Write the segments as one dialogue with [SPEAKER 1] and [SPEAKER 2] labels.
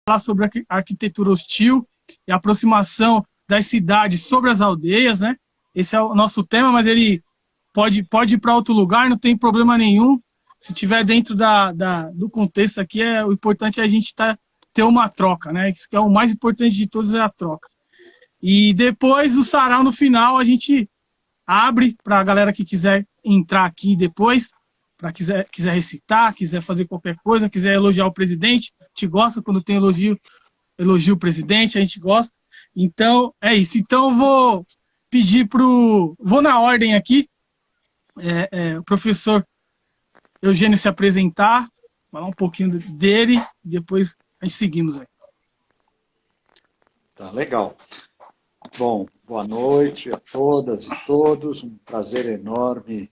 [SPEAKER 1] falar sobre a arquitetura hostil e a aproximação das cidades sobre as aldeias, né? Esse é o nosso tema, mas ele pode ir para outro lugar, não tem problema nenhum. Se tiver dentro do contexto aqui, o importante é a gente ter uma troca, né? Isso que é o mais importante de todos, é a troca. E depois, o sarau, no final, a gente abre para a galera que quiser entrar aqui depois, para quiser recitar, quiser fazer qualquer coisa, quiser elogiar o presidente. A gente gosta quando tem elogio o presidente, a gente gosta. Então, é isso. Então, eu vou pedir vou na ordem aqui, o professor Eugênio se apresentar, falar um pouquinho dele, e depois a gente seguimos aí.
[SPEAKER 2] Tá, legal. Bom, boa noite a todas e todos, um prazer enorme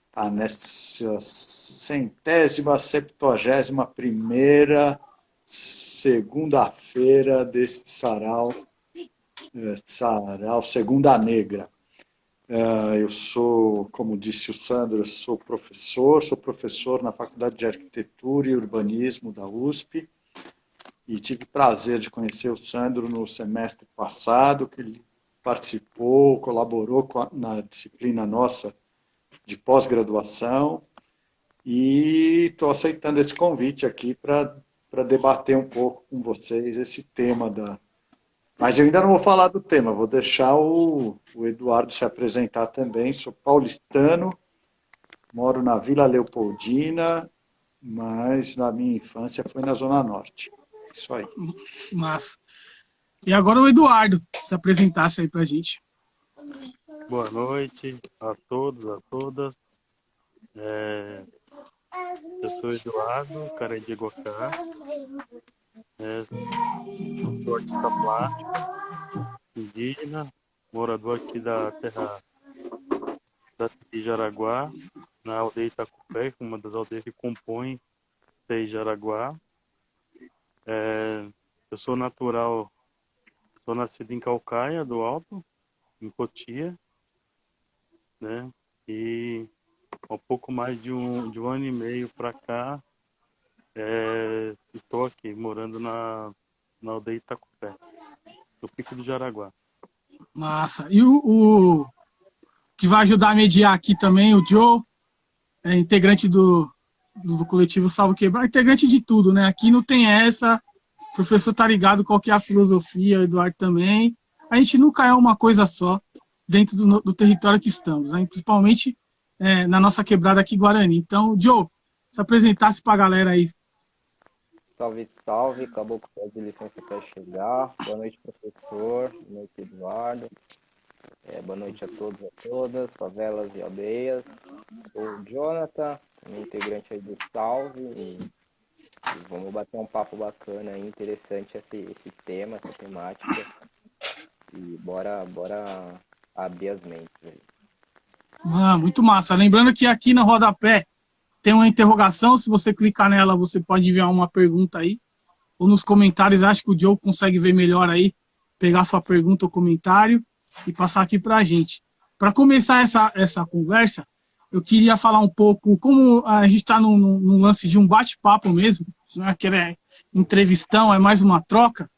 [SPEAKER 2] estar nessa 171ª segunda-feira desse sarau Segunda Negra. Eu sou, como disse o Sandro, sou professor na Faculdade de Arquitetura e Urbanismo da USP, e tive o prazer de conhecer o Sandro no semestre passado, que ele participou, colaborou na disciplina nossa de pós-graduação, e estou aceitando esse convite aqui para debater um pouco com vocês esse tema Mas eu ainda não vou falar do tema, vou deixar o Eduardo se apresentar também. Sou paulistano, moro na Vila Leopoldina, mas na minha infância foi na Zona Norte. Isso aí.
[SPEAKER 1] Massa. E agora o Eduardo se apresentasse aí para a gente.
[SPEAKER 3] Boa noite a todos, a todas. Eu sou Eduardo Carandiegocá. Sou artista plástico, indígena, morador aqui da terra de Jaraguá, na aldeia Itacupé, uma das aldeias que compõem de Jaraguá. Eu sou natural, sou nascido em Caucaia do Alto, em Cotia, né? E há um pouco mais de um ano e meio para cá, estou aqui, morando na aldeia Itacupé, no Pico do Jaraguá.
[SPEAKER 1] Massa. E o que vai ajudar a mediar aqui também, o Joe, integrante do coletivo Salvo Quebrar, integrante de tudo, né? Aqui não tem essa, o professor tá ligado qual que é a filosofia, o Eduardo também. A gente nunca é uma coisa só dentro do território que estamos, né? Principalmente na nossa quebrada aqui, Guarani. Então, Joe, se apresentasse para a galera aí.
[SPEAKER 4] Salve, salve, acabou com o de licença para chegar. Boa noite, professor. Boa noite, Eduardo. Boa noite a todos e a todas, favelas e aldeias. Sou o Jonathan, integrante aí do Salve. E vamos bater um papo bacana aí, interessante esse tema, essa temática. E bora abrir as mentes aí.
[SPEAKER 1] Muito massa. Lembrando que aqui no rodapé tem uma interrogação, se você clicar nela, você pode enviar uma pergunta aí, ou nos comentários, acho que o Joe consegue ver melhor aí, pegar sua pergunta ou comentário e passar aqui para a gente. Para começar essa conversa, eu queria falar um pouco, como a gente está num lance de um bate-papo mesmo, não é que é entrevistão, é mais uma troca,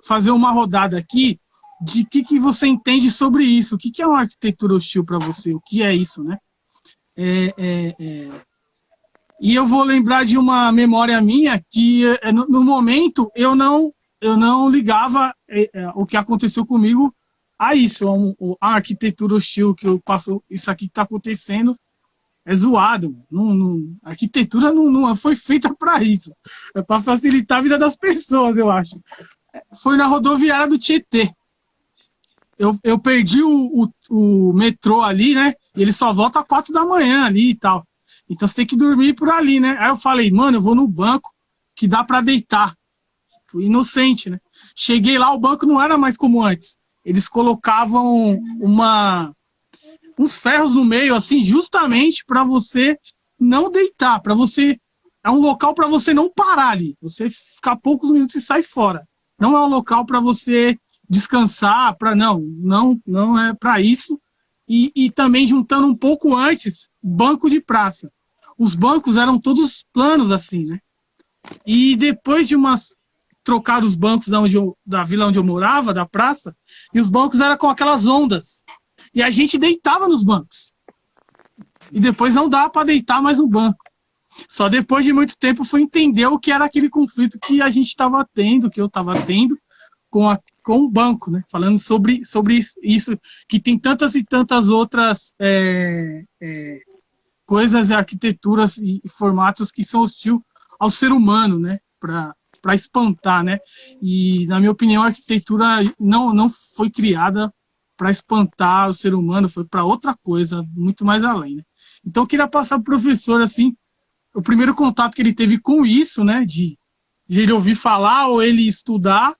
[SPEAKER 1] fazer uma rodada aqui de que você entende sobre isso, o que é uma arquitetura hostil para você, o que é isso, né? E eu vou lembrar de uma memória minha que no momento eu não ligava o que aconteceu comigo a isso, a arquitetura hostil que eu passo, isso aqui que está acontecendo é zoado. A arquitetura não foi feita para isso, é para facilitar a vida das pessoas, eu acho. Foi na rodoviária do Tietê. Eu perdi o metrô ali, né? E ele só volta às 4 da manhã ali e tal. Então você tem que dormir por ali, né? Aí eu falei, mano, eu vou no banco que dá para deitar. Fui inocente, né? Cheguei lá, o banco não era mais como antes. Eles colocavam uns ferros no meio, assim, justamente para você não deitar, para você... É um local para você não parar ali. Você ficar poucos minutos e sai fora. Não é um local para você descansar, não é para isso. E também juntando um pouco antes, banco de praça. Os bancos eram todos planos assim, né? E depois de umas trocaram os bancos da vila onde eu morava, da praça, e os bancos eram com aquelas ondas. E a gente deitava nos bancos. E depois não dá para deitar mais no banco. Só depois de muito tempo eu fui entender o que era aquele conflito que a gente estava tendo, que eu estava tendo com o banco, né? Falando sobre isso, que tem tantas e tantas outras coisas, arquiteturas e formatos que são hostil ao ser humano, né? Para espantar, né? E, na minha opinião, a arquitetura não foi criada para espantar o ser humano, foi para outra coisa, muito mais além, né? Então, eu queria passar para o professor, assim, o primeiro contato que ele teve com isso, né? De ele ouvir falar ou ele estudar.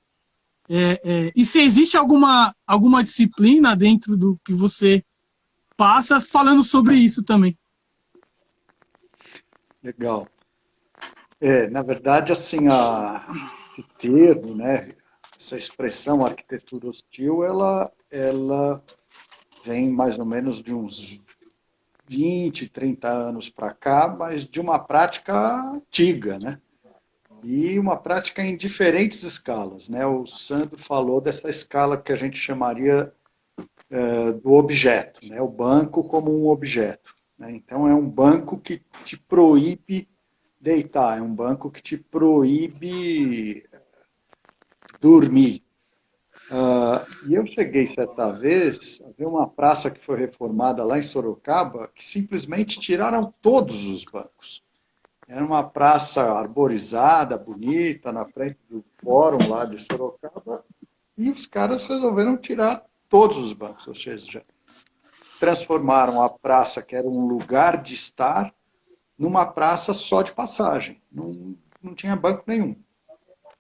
[SPEAKER 1] E se existe alguma disciplina dentro do que você passa falando sobre isso também.
[SPEAKER 2] Legal. Na verdade, assim, o termo, né, essa expressão arquitetura hostil, ela vem mais ou menos de uns 20, 30 anos para cá, mas de uma prática antiga, né? E uma prática em diferentes escalas, né? O Sandro falou dessa escala que a gente chamaria do objeto, né? O banco como um objeto, né? Então, é um banco que te proíbe deitar, é um banco que te proíbe dormir. E eu cheguei certa vez a ver uma praça que foi reformada lá em Sorocaba, que simplesmente tiraram todos os bancos. Era uma praça arborizada, bonita, na frente do fórum lá de Sorocaba, e os caras resolveram tirar todos os bancos, ou seja, transformaram a praça, que era um lugar de estar, numa praça só de passagem. Não tinha banco nenhum.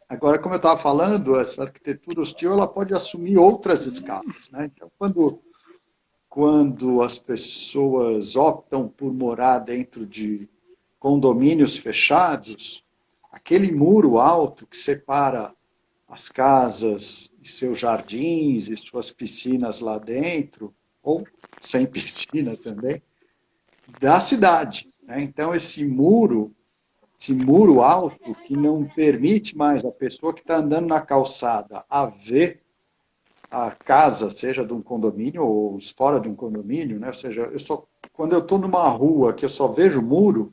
[SPEAKER 2] Agora, como eu estava falando, essa arquitetura hostil ela pode assumir outras escalas, né? Então, quando as pessoas optam por morar dentro de condomínios fechados, aquele muro alto que separa as casas e seus jardins e suas piscinas lá dentro, ou sem piscina também, da cidade, né? Então, esse muro alto que não permite mais a pessoa que está andando na calçada a ver a casa, seja de um condomínio ou fora de um condomínio, né? Ou seja, quando eu estou numa rua que eu só vejo muro,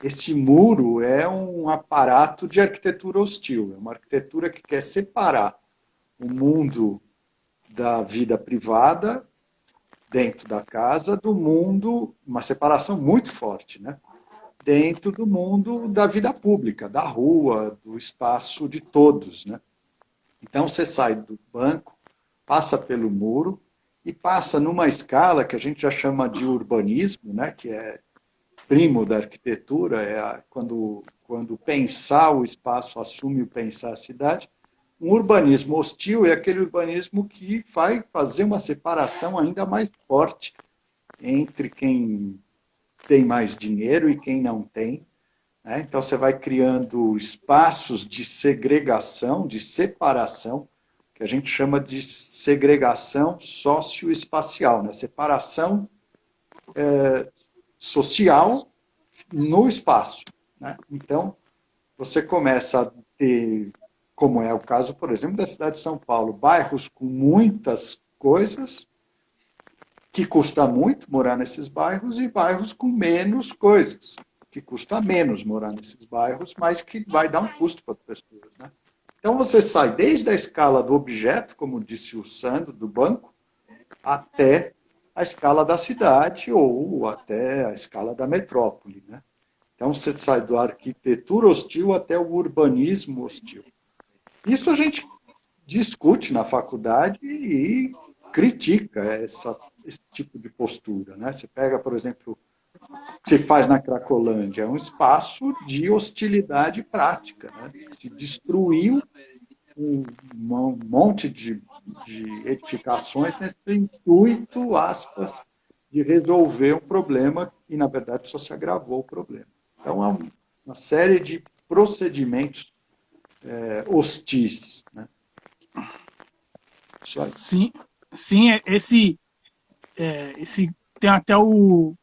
[SPEAKER 2] esse muro é um aparato de arquitetura hostil, é uma arquitetura que quer separar o mundo da vida privada dentro da casa do mundo, uma separação muito forte, né? Dentro do mundo da vida pública, da rua, do espaço de todos, né? Então, você sai do banco, passa pelo muro e passa numa escala que a gente já chama de urbanismo, né? Que é primo da arquitetura, quando pensar o espaço assume o pensar a cidade. Um urbanismo hostil é aquele urbanismo que vai fazer uma separação ainda mais forte entre quem tem mais dinheiro e quem não tem, né? Então, você vai criando espaços de segregação, de separação, que a gente chama de segregação socioespacial, né? Separação social no espaço, né? Então, você começa a ter, como é o caso, por exemplo, da cidade de São Paulo, bairros com muitas coisas, que custa muito morar nesses bairros, e bairros com menos coisas, que custa menos morar nesses bairros, mas que vai dar um custo para as pessoas, né? Então, você sai desde a escala do objeto, como disse o Sandro, do banco, até a escala da cidade ou até a escala da metrópole, né? Então, você sai da arquitetura hostil até o urbanismo hostil. Isso a gente discute na faculdade e critica esse tipo de postura, né? Você pega, por exemplo, o que se faz na Cracolândia, é um espaço de hostilidade prática, né? Se destruiu um monte de edificações nesse intuito, aspas, de resolver um problema e, na verdade, só se agravou o problema. Então, é uma série de procedimentos hostis, né? Isso aí.
[SPEAKER 1] Sim, esse tem até um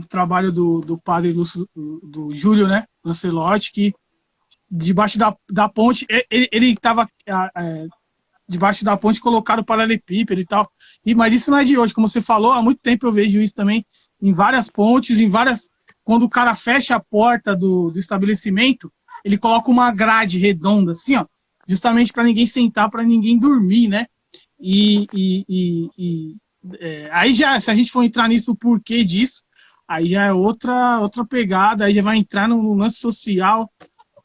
[SPEAKER 1] trabalho do padre do Júlio, né, Lancelotti, que debaixo da ponte, ele estava debaixo da ponte, colocaram o paralelepípedo e tal. Mas isso não é de hoje, como você falou, há muito tempo eu vejo isso também em várias pontes, quando o cara fecha a porta do estabelecimento, ele coloca uma grade redonda, assim, ó, justamente para ninguém sentar, para ninguém dormir, né? Aí já, se a gente for entrar nisso, o porquê disso, aí já é outra pegada, aí já vai entrar no lance social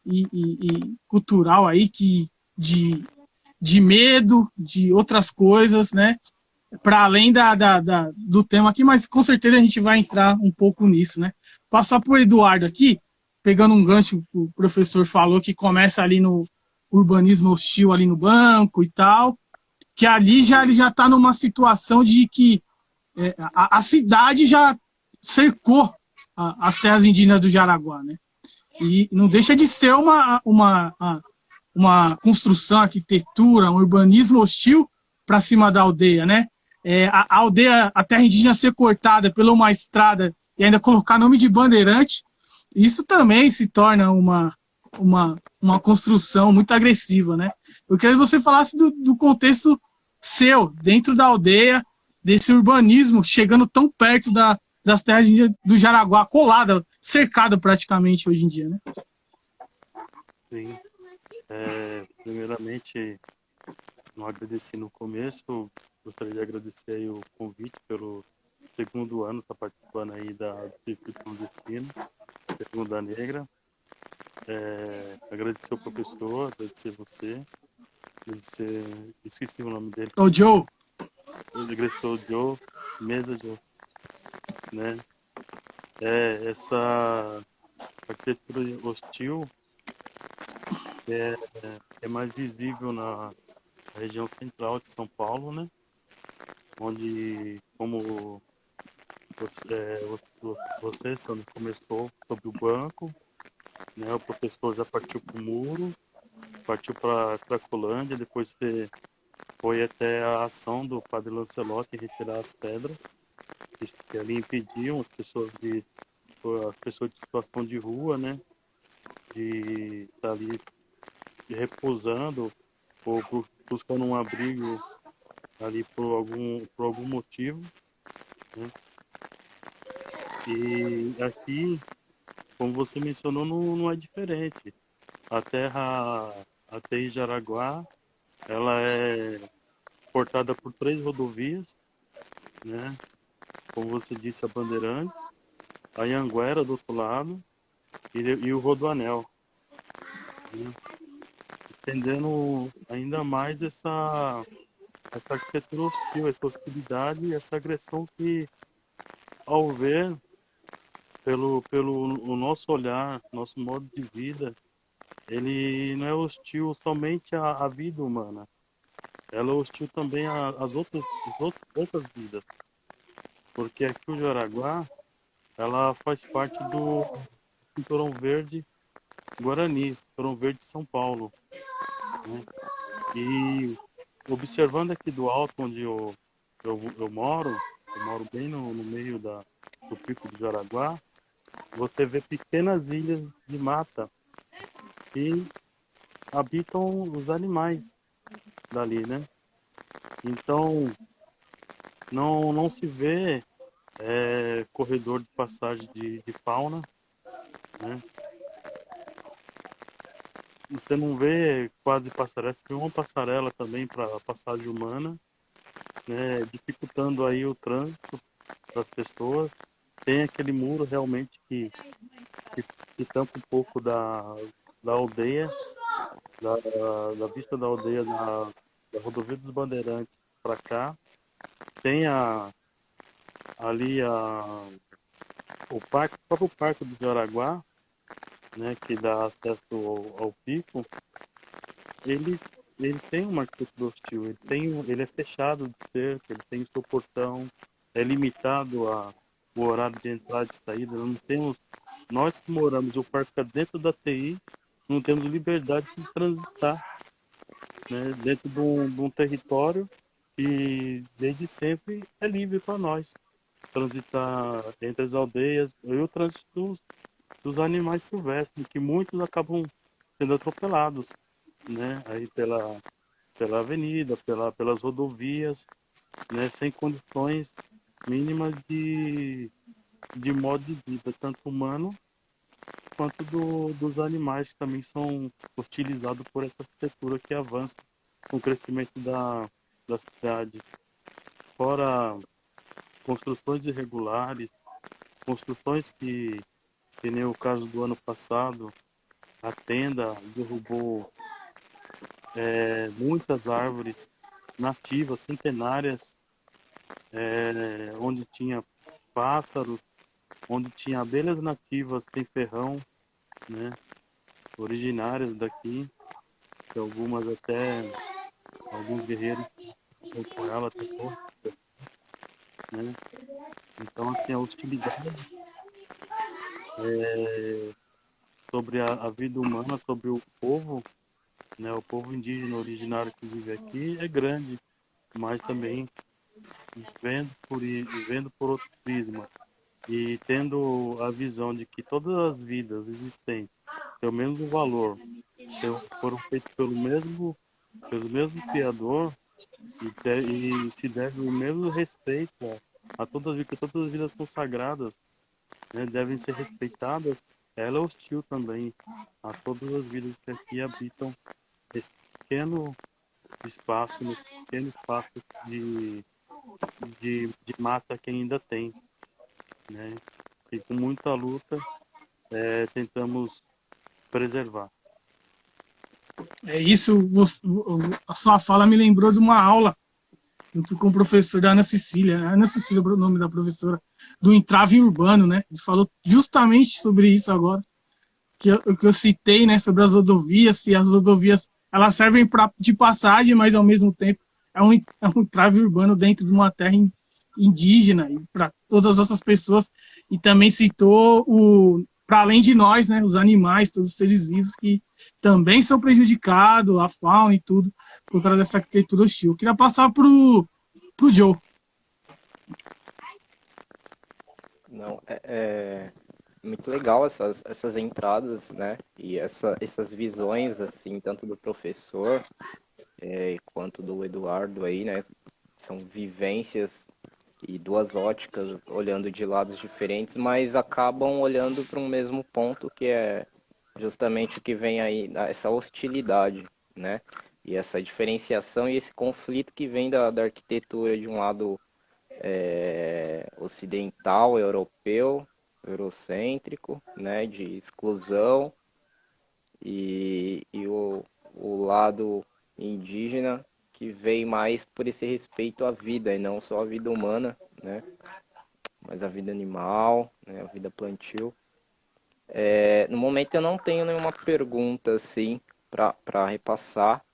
[SPEAKER 1] e cultural aí, de medo, de outras coisas, né? Para além do tema aqui, mas com certeza a gente vai entrar um pouco nisso, né? Passar por Eduardo aqui, pegando um gancho que o professor falou, que começa ali no urbanismo hostil ali no banco e tal, que ali ele já está numa situação de que a cidade já cercou as terras indígenas do Jaraguá, né? E não deixa de ser uma construção, arquitetura, um urbanismo hostil para cima da aldeia, né? A aldeia, a terra indígena ser cortada pela uma estrada e ainda colocar nome de bandeirante, isso também se torna uma construção muito agressiva, né? Eu queria que você falasse do contexto seu, dentro da aldeia, desse urbanismo, chegando tão perto das terras do Jaraguá, colada, cercado praticamente hoje em dia, né?
[SPEAKER 3] Sim. Primeiramente, não agradeci no começo, gostaria de agradecer aí o convite pelo segundo ano, estar participando aí do Circuito Nordestino, Segunda Negra. Agradecer o professor, agradecer você, esqueci o nome dele.
[SPEAKER 1] O Joe.
[SPEAKER 3] Agradecer o Joe, Mesa Joe, né? Essa arquitetura hostil é mais visível na região central de São Paulo, né? Onde, como você Sandro, começou sobre o banco, né? O professor já partiu para o muro, partiu para a Cracolândia, depois você foi até a ação do Padre Lancelotti em retirar as pedras que ali impediam as pessoas de situação de rua, né? De estar ali repousando ou buscando um abrigo ali por algum motivo, né? E aqui, como você mencionou, não é diferente. A terra em Jaraguá, ela é cortada por 3 rodovias, né? Como você disse, a Bandeirantes, a Anhanguera do outro lado e o Rodoanel, né? Estendendo ainda mais essa arquitetura hostil, essa hostilidade, essa agressão que, ao ver, pelo o nosso olhar, nosso modo de vida, ele não é hostil somente à vida humana, ela é hostil também às outras vidas, porque aqui o Jaraguá, ela faz parte do Cinturão Verde Guarani, Cinturão Verde de São Paulo, né? E observando aqui do alto onde eu moro bem no meio do Pico do Jaraguá, você vê pequenas ilhas de mata que habitam os animais dali, né? Então, não se vê corredor de passagem de fauna, né? Você não vê quase passarela, você vê uma passarela também para passagem humana, né? Dificultando aí o trânsito das pessoas. Tem aquele muro realmente que tampa um pouco da aldeia, da vista da aldeia da Rodovia dos Bandeirantes para cá. Tem ali o próprio Parque do Jaraguá, né, que dá acesso ao pico. Ele tem uma arquitetura hostil, ele é fechado de cerca, ele tem seu portão, é limitado o horário de entrada e saída. Nós que moramos, o parque fica dentro da TI, não temos liberdade de transitar, né, dentro de um território que desde sempre é livre para nós transitar entre as aldeias e o trânsito dos animais silvestres, que muitos acabam sendo atropelados, né? Aí pela avenida, pelas rodovias, né? Sem condições mínimas de modo de vida, tanto humano quanto dos animais que também são utilizados por essa arquitetura que avança com o crescimento da cidade. Fora construções irregulares, construções que nem o caso do ano passado, a tenda derrubou muitas árvores nativas, centenárias, onde tinha pássaros, onde tinha abelhas nativas sem ferrão, né, originárias daqui, que algumas até, alguns guerreiros foram com ela até pouco, né? Então, assim, a hostilidade sobre a vida humana, sobre o povo, né, o povo indígena originário que vive aqui é grande, mas também vendo por outro prisma e tendo a visão de que todas as vidas existentes têm o mesmo valor, foram feitas pelo mesmo Criador e se deve o mesmo respeito a todas as vidas, que todas as vidas são sagradas, né, devem ser respeitadas. Ela é hostil também a todas as vidas que aqui habitam esse pequeno espaço de mata que ainda tem, né? E com muita luta tentamos preservar.
[SPEAKER 1] É isso, a sua fala me lembrou de uma aula junto com o professor da Ana Cecília é o nome da professora, do entrave urbano, né? Ele falou justamente sobre isso agora, que eu citei, né, sobre as rodovias, se as rodovias elas servem de passagem, mas ao mesmo tempo é um entrave urbano dentro de uma terra indígena e para todas as outras pessoas. E também citou para além de nós, né, os animais, todos os seres vivos que também são prejudicados, a fauna e tudo, por causa dessa arquitetura hostil. Eu queria passar pro Joe.
[SPEAKER 4] Não, é muito legal essas entradas, né? E essas visões, assim, tanto do professor quanto do Eduardo aí, né? São vivências e duas óticas olhando de lados diferentes, mas acabam olhando para um mesmo ponto, que é justamente o que vem aí, essa hostilidade, né? E essa diferenciação e esse conflito que vem da arquitetura de um lado ocidental, europeu, eurocêntrico, né? De exclusão e o lado indígena que vem mais por esse respeito à vida, e não só a vida humana, né? Mas a vida animal, né? A vida plantio. No momento eu não tenho nenhuma pergunta assim para repassar,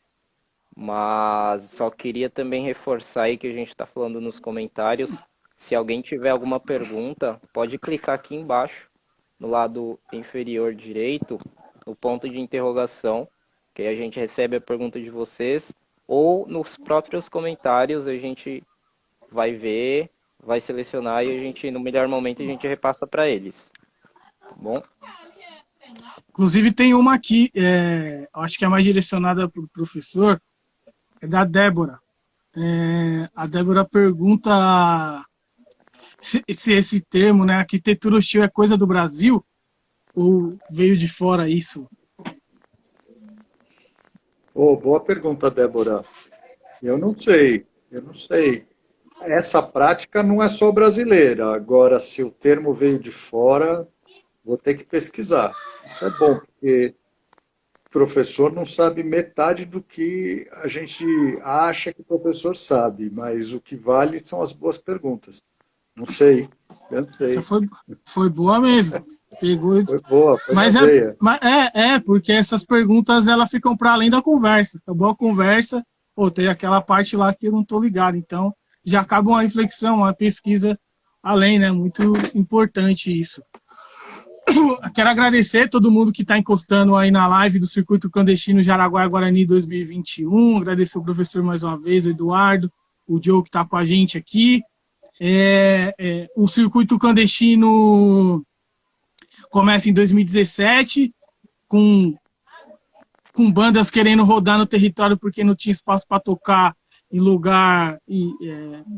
[SPEAKER 4] mas só queria também reforçar aí que a gente está falando nos comentários. Se alguém tiver alguma pergunta, pode clicar aqui embaixo, no lado inferior direito, no ponto de interrogação, que aí a gente recebe a pergunta de vocês, ou nos próprios comentários a gente vai ver, vai selecionar e a gente, no melhor momento, a gente repassa para eles. Tá bom?
[SPEAKER 1] Inclusive tem uma aqui, acho que é mais direcionada para o professor, é da Débora. A Débora pergunta se esse termo, né, arquitetura hostil, é coisa do Brasil ou veio de fora isso?
[SPEAKER 2] Boa pergunta, Débora. Eu não sei. Essa prática não é só brasileira. Agora, se o termo veio de fora, vou ter que pesquisar. Isso é bom, porque o professor não sabe metade do que a gente acha que o professor sabe, mas o que vale são as boas perguntas. Não sei, eu não sei.
[SPEAKER 1] Essa foi boa mesmo. Pegou.
[SPEAKER 2] Foi boa, foi
[SPEAKER 1] mas
[SPEAKER 2] na veia.
[SPEAKER 1] Porque essas perguntas elas ficam para além da conversa. Acabou a conversa, tem aquela parte lá que eu não estou ligado. Então, já acaba uma reflexão, uma pesquisa além, né? Muito importante isso. Quero agradecer todo mundo que está encostando aí na live do Circuito Clandestino Jaraguá Guarani 2021. Agradecer o professor mais uma vez, o Eduardo, o Joe que está com a gente aqui. O Circuito Clandestino começa em 2017 com com bandas querendo rodar no território porque não tinha espaço para tocar em lugar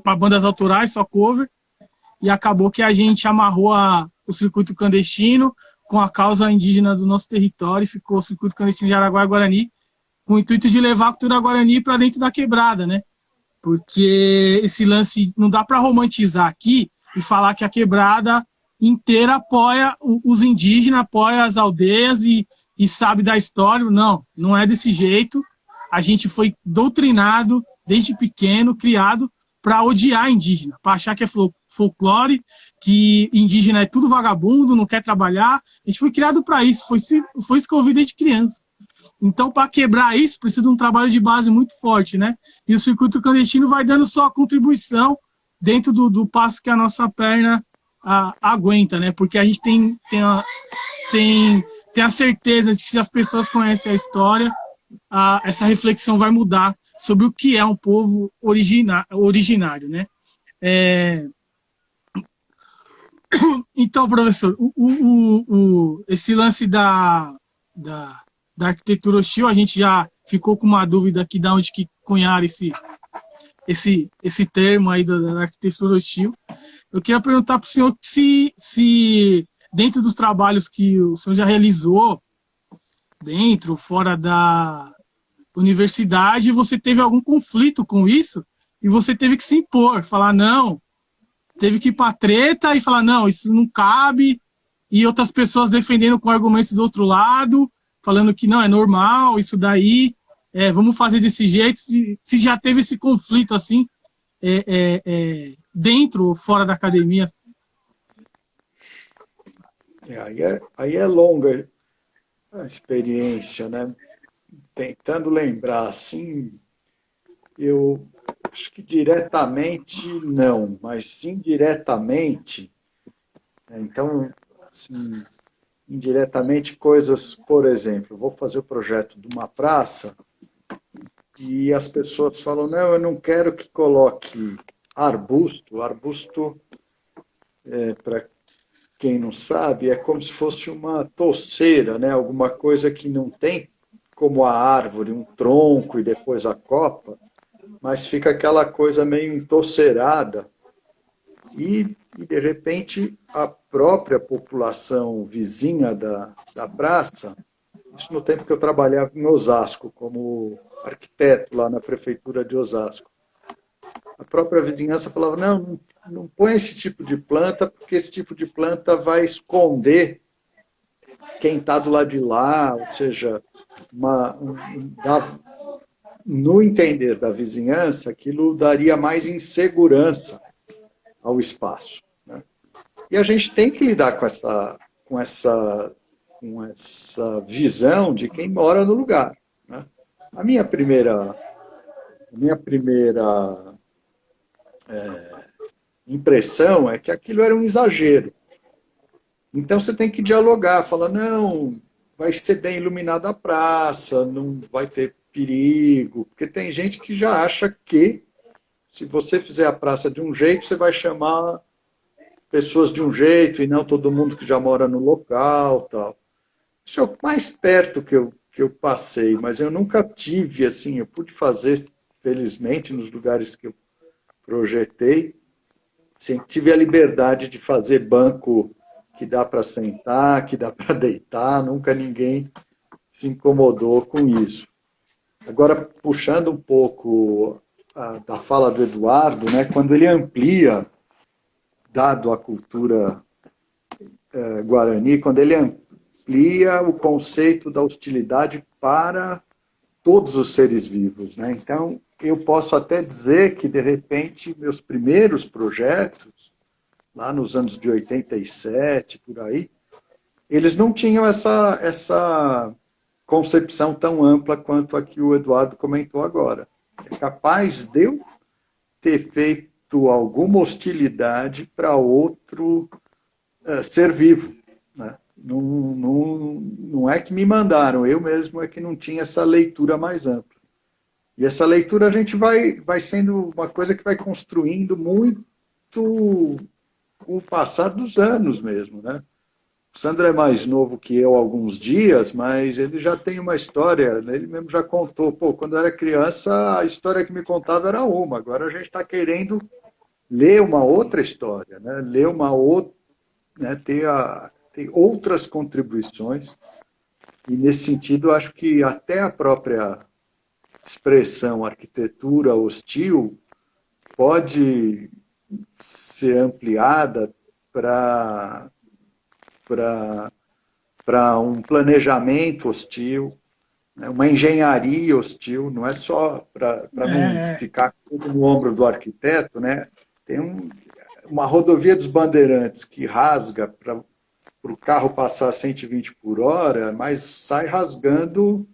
[SPEAKER 1] para bandas autorais, só cover. E acabou que a gente amarrou o circuito clandestino com a causa indígena do nosso território, e ficou o circuito clandestino de Araguaia Guarani, com o intuito de levar a cultura Guarani para dentro da quebrada, né? Porque esse lance não dá para romantizar aqui e falar que a quebrada inteira apoia os indígenas, apoia as aldeias e sabe da história. Não, não é desse jeito. A gente foi doutrinado desde pequeno, criado para odiar indígena, para achar que é folclore, que indígena é tudo vagabundo, não quer trabalhar. A gente foi criado para isso, foi isso que eu ouvi desde criança. Então, para quebrar isso, precisa de um trabalho de base muito forte, né? E o circuito clandestino vai dando só a contribuição dentro do passo que a nossa perna aguenta, né? Porque a gente tem a certeza de que se as pessoas conhecem a história, essa reflexão vai mudar sobre o que é um povo originário, né? Então, professor, esse lance da arquitetura hostil, a gente já ficou com uma dúvida aqui de onde que cunharam esse termo aí da arquitetura hostil. Eu queria perguntar para o senhor se dentro dos trabalhos que o senhor já realizou, dentro, fora da universidade, você teve algum conflito com isso e você teve que se impor, falar não, teve que ir para treta e falar não, isso não cabe, e outras pessoas defendendo com argumentos do outro lado, falando que não, é normal, isso daí, vamos fazer desse jeito. Se já teve esse conflito assim, dentro ou fora da academia?
[SPEAKER 2] Aí é longa a experiência, né? Tentando lembrar, assim, eu acho que diretamente não, mas indiretamente, então, assim, indiretamente coisas, por exemplo, eu vou fazer o projeto de uma praça e as pessoas falam, não, eu não quero que coloque arbusto. Arbusto, para quem não sabe, é como se fosse uma touceira, né? Alguma coisa que não tem como a árvore, um tronco e depois a copa, mas fica aquela coisa meio entoucerada. E de repente, a própria população vizinha da praça, isso no tempo que eu trabalhava em Osasco, como arquiteto lá na prefeitura de Osasco, a própria vizinhança falava, não põe esse tipo de planta, porque esse tipo de planta vai esconder quem está do lado de lá, ou seja, no entender da vizinhança, aquilo daria mais insegurança ao espaço, né? E a gente tem que lidar com essa visão de quem mora no lugar, né? A minha primeira impressão é que aquilo era um exagero. Então você tem que dialogar, falar, não, vai ser bem iluminada a praça, não vai ter perigo, porque tem gente que já acha que se você fizer a praça de um jeito, você vai chamar pessoas de um jeito e não todo mundo que já mora no local, tal. Isso é o mais perto que eu passei, mas eu nunca tive, assim, eu pude fazer, felizmente, nos lugares que eu projetei, sempre tive a liberdade de fazer banco que dá para sentar, que dá para deitar, nunca ninguém se incomodou com isso. Agora, puxando um pouco da fala do Eduardo, né, quando ele amplia, dado a cultura guarani, quando ele amplia o conceito da hostilidade para todos os seres vivos, né? Então, eu posso até dizer que, de repente, meus primeiros projetos, lá nos anos de 87, por aí, eles não tinham essa concepção tão ampla quanto a que o Eduardo comentou agora. É capaz de eu ter feito alguma hostilidade para outro ser vivo, né? Não é que me mandaram, eu mesmo é que não tinha essa leitura mais ampla. E essa leitura a gente vai sendo uma coisa que vai construindo muito com o passar dos anos mesmo, né? O Sandro é mais novo que eu há alguns dias, mas ele já tem uma história, ele mesmo já contou. Pô, quando eu era criança, a história que me contava era uma, agora a gente está querendo ler uma outra história, né? Ler uma outra, né? Ter outras contribuições, e nesse sentido, acho que até a própria expressão arquitetura hostil pode ser ampliada para um planejamento hostil, né, uma engenharia hostil, não é só para não
[SPEAKER 1] É,
[SPEAKER 2] ficar tudo no ombro do arquiteto, né? Tem uma rodovia dos Bandeirantes que rasga para o carro passar 120 por hora, mas sai rasgando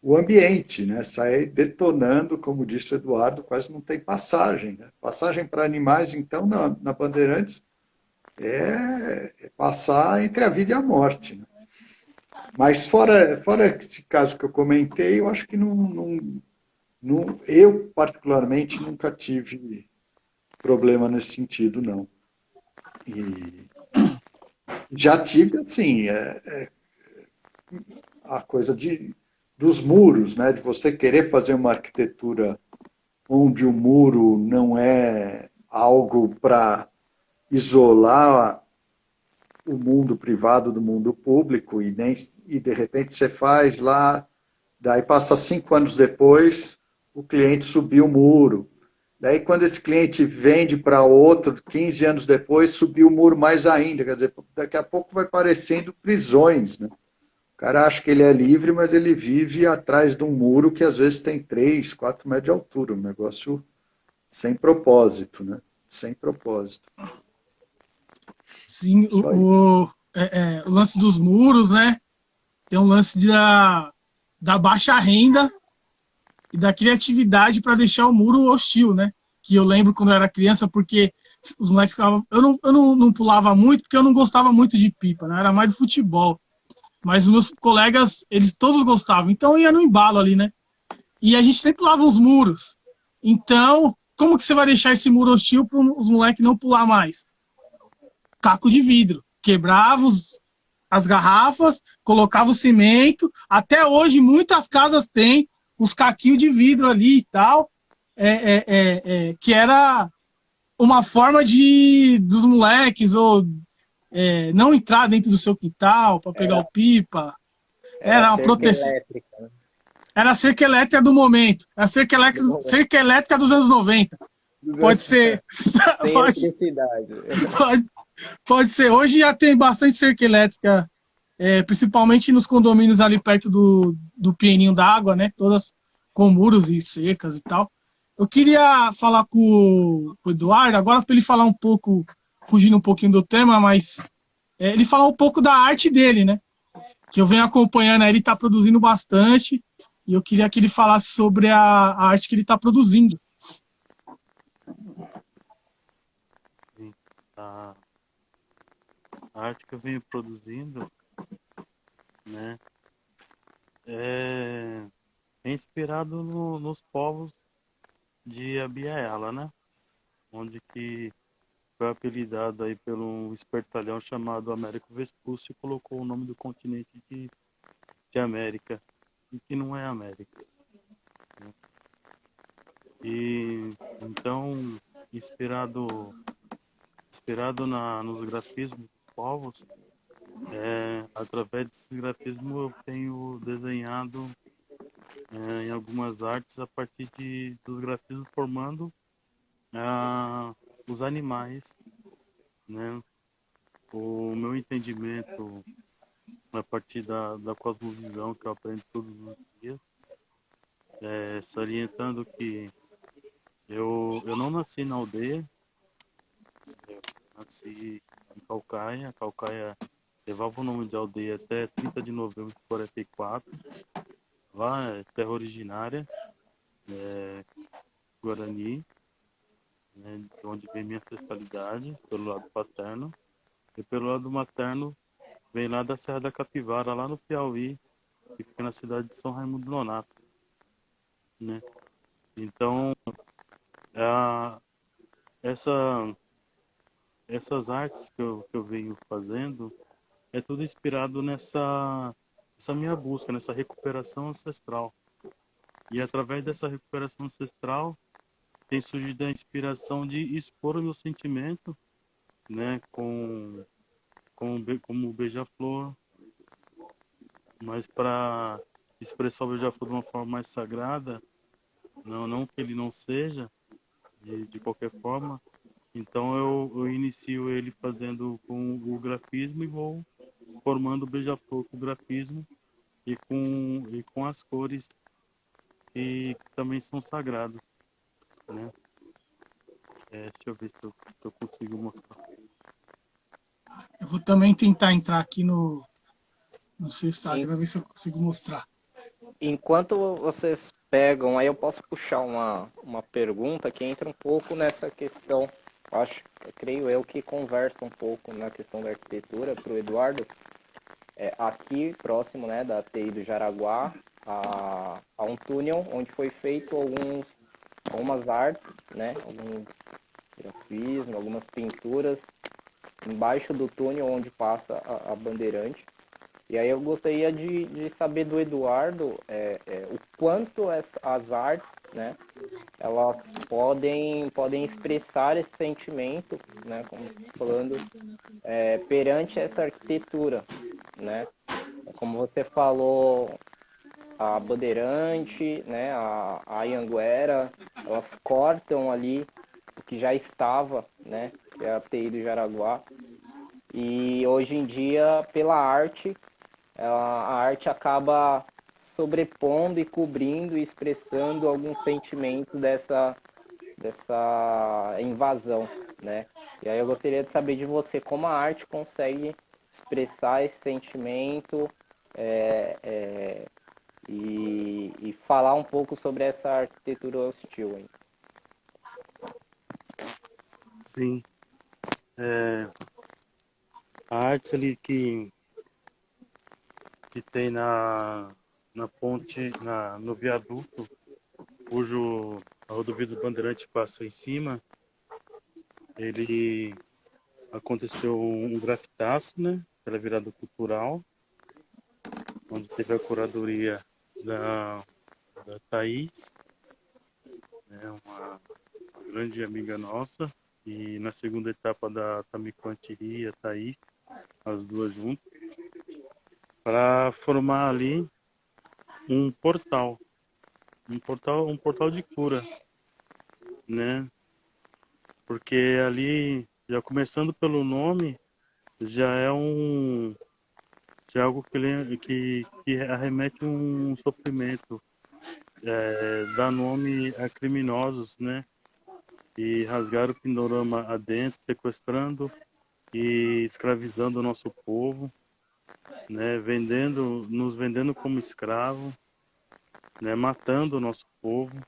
[SPEAKER 2] o ambiente, né? Sai detonando, como disse o Eduardo, quase não tem passagem. Né? Passagem para animais, então, na Bandeirantes, é passar entre a vida e a morte. Né? Mas fora esse caso que eu comentei, eu acho que eu, particularmente, nunca tive problema nesse sentido, não. E já tive, assim, a coisa dos muros, né? De você querer fazer uma arquitetura onde o muro não é algo para isolar o mundo privado do mundo público e de repente você faz lá, daí passa 5 anos depois, o cliente subiu o muro. Daí quando esse cliente vende para outro, 15 anos depois, subiu o muro mais ainda. Quer dizer, daqui a pouco vai parecendo prisões, né? O cara acha que ele é livre, mas ele vive atrás de um muro que às vezes tem 3, 4 metros de altura. Um negócio sem propósito, né? Sem propósito.
[SPEAKER 1] sim,
[SPEAKER 2] Isso aí.
[SPEAKER 1] o lance dos muros, né? Tem um lance da baixa renda e da criatividade para deixar o muro hostil, né? Que eu lembro quando eu era criança, porque os moleques ficavam. Eu não pulava muito, porque eu não gostava muito de pipa, né? Era mais do futebol. Mas os meus colegas, eles todos gostavam. Então eu ia no embalo ali, né? E a gente sempre pulava os muros. Então, como que você vai deixar esse muro hostil para os moleques não pular mais? Caco de vidro. Quebrava as garrafas, colocava o cimento. Até hoje, muitas casas têm os caquinhos de vidro ali e tal, que era uma forma de dos moleques ou não entrar dentro do seu quintal para pegar
[SPEAKER 4] Era,
[SPEAKER 1] o pipa.
[SPEAKER 4] era
[SPEAKER 1] Era uma
[SPEAKER 4] cerca
[SPEAKER 1] proteção.
[SPEAKER 4] elétrica, né?
[SPEAKER 1] Era a cerca elétrica do momento. Era a
[SPEAKER 4] Do momento.
[SPEAKER 1] cerca elétrica dos anos 90. Pode ser.
[SPEAKER 4] Sem
[SPEAKER 1] Pode,
[SPEAKER 4] eletricidade.
[SPEAKER 1] pode, pode ser. Hoje já tem bastante cerca elétrica, principalmente nos condomínios ali perto do pianinho d'água, né? Todas com muros e cercas e tal. Eu queria falar com o Eduardo, agora para ele falar um pouco, fugindo um pouquinho do tema, mas ele falar um pouco da arte dele, né? Que eu venho acompanhando, ele está produzindo bastante, e eu queria que ele falasse sobre a arte que ele está produzindo.
[SPEAKER 3] Sim. A a arte que eu venho produzindo, né, é, é inspirado nos povos de Abiaela, né, onde que foi apelidado aí pelo um espertalhão chamado Américo Vespúcio e colocou o nome do continente de América, e que não é América. Né? E então, inspirado, nos grafismos dos povos, através desses grafismos eu tenho desenhado em algumas artes a partir dos grafismos formando os animais, né? O meu entendimento a partir da cosmovisão que eu aprendo todos os dias, salientando que eu não nasci na aldeia, eu nasci em Caucaia. Caucaia levava o nome de aldeia até 30 de novembro de 44. Lá é terra originária, Guarani, né, de onde vem minha ancestralidade, pelo lado paterno. E pelo lado materno, vem lá da Serra da Capivara, lá no Piauí, que fica na cidade de São Raimundo Nonato, né? Então, a- essa, essas artes que eu venho fazendo, é tudo inspirado nessa minha busca, nessa recuperação ancestral. E através dessa recuperação ancestral tem surgido a inspiração de expor o meu sentimento, né, como o beija-flor, mas para expressar o beija-flor de uma forma mais sagrada, não que ele não seja, de qualquer forma. Então eu inicio ele fazendo com o grafismo e vou formando o beija-flor com o grafismo e com as cores que também são sagradas, né? Deixa eu ver se eu consigo mostrar.
[SPEAKER 1] Eu vou também tentar entrar aqui no seu
[SPEAKER 4] En-
[SPEAKER 1] Instagram, ver se eu consigo mostrar.
[SPEAKER 4] Enquanto vocês pegam, aí eu posso puxar uma pergunta que entra um pouco nessa questão, eu creio eu, que conversa um pouco na questão da arquitetura para o Eduardo. Aqui próximo, né, da TI do Jaraguá, há um túnel onde foi feito algumas artes, né, alguns grafismos, algumas pinturas embaixo do túnel onde passa a Bandeirante. E aí eu gostaria de saber do Eduardo o quanto as artes, né, elas podem expressar esse sentimento, né, como falando, perante essa arquitetura, né? Como você falou, a Bandeirante, né, a Anhanguera, elas cortam ali o que já estava, né, que é a TI do Jaraguá. E hoje em dia, pela arte, a arte acaba sobrepondo e cobrindo e expressando algum sentimento dessa invasão, né? E aí eu gostaria de saber de você como a arte consegue expressar esse sentimento é, é, e falar um pouco sobre essa arquitetura hostil aí.
[SPEAKER 3] Sim, a arte ali que tem na ponte, no viaduto, cujo a rodovia dos Bandeirantes passa em cima, ele aconteceu um grafitaço, né, pela virada cultural, onde teve a curadoria da Thaís, né, uma grande amiga nossa, e na segunda etapa da Tamiko Antiri e a Thaís, as duas juntas, para formar ali um portal, um portal de cura, né? Porque ali, já começando pelo nome, já é já é algo que arremete um sofrimento, dá nome a criminosos, né? E rasgaram o panorama adentro, sequestrando e escravizando o nosso povo, né? Nos vendendo como escravo, né? Matando o nosso povo,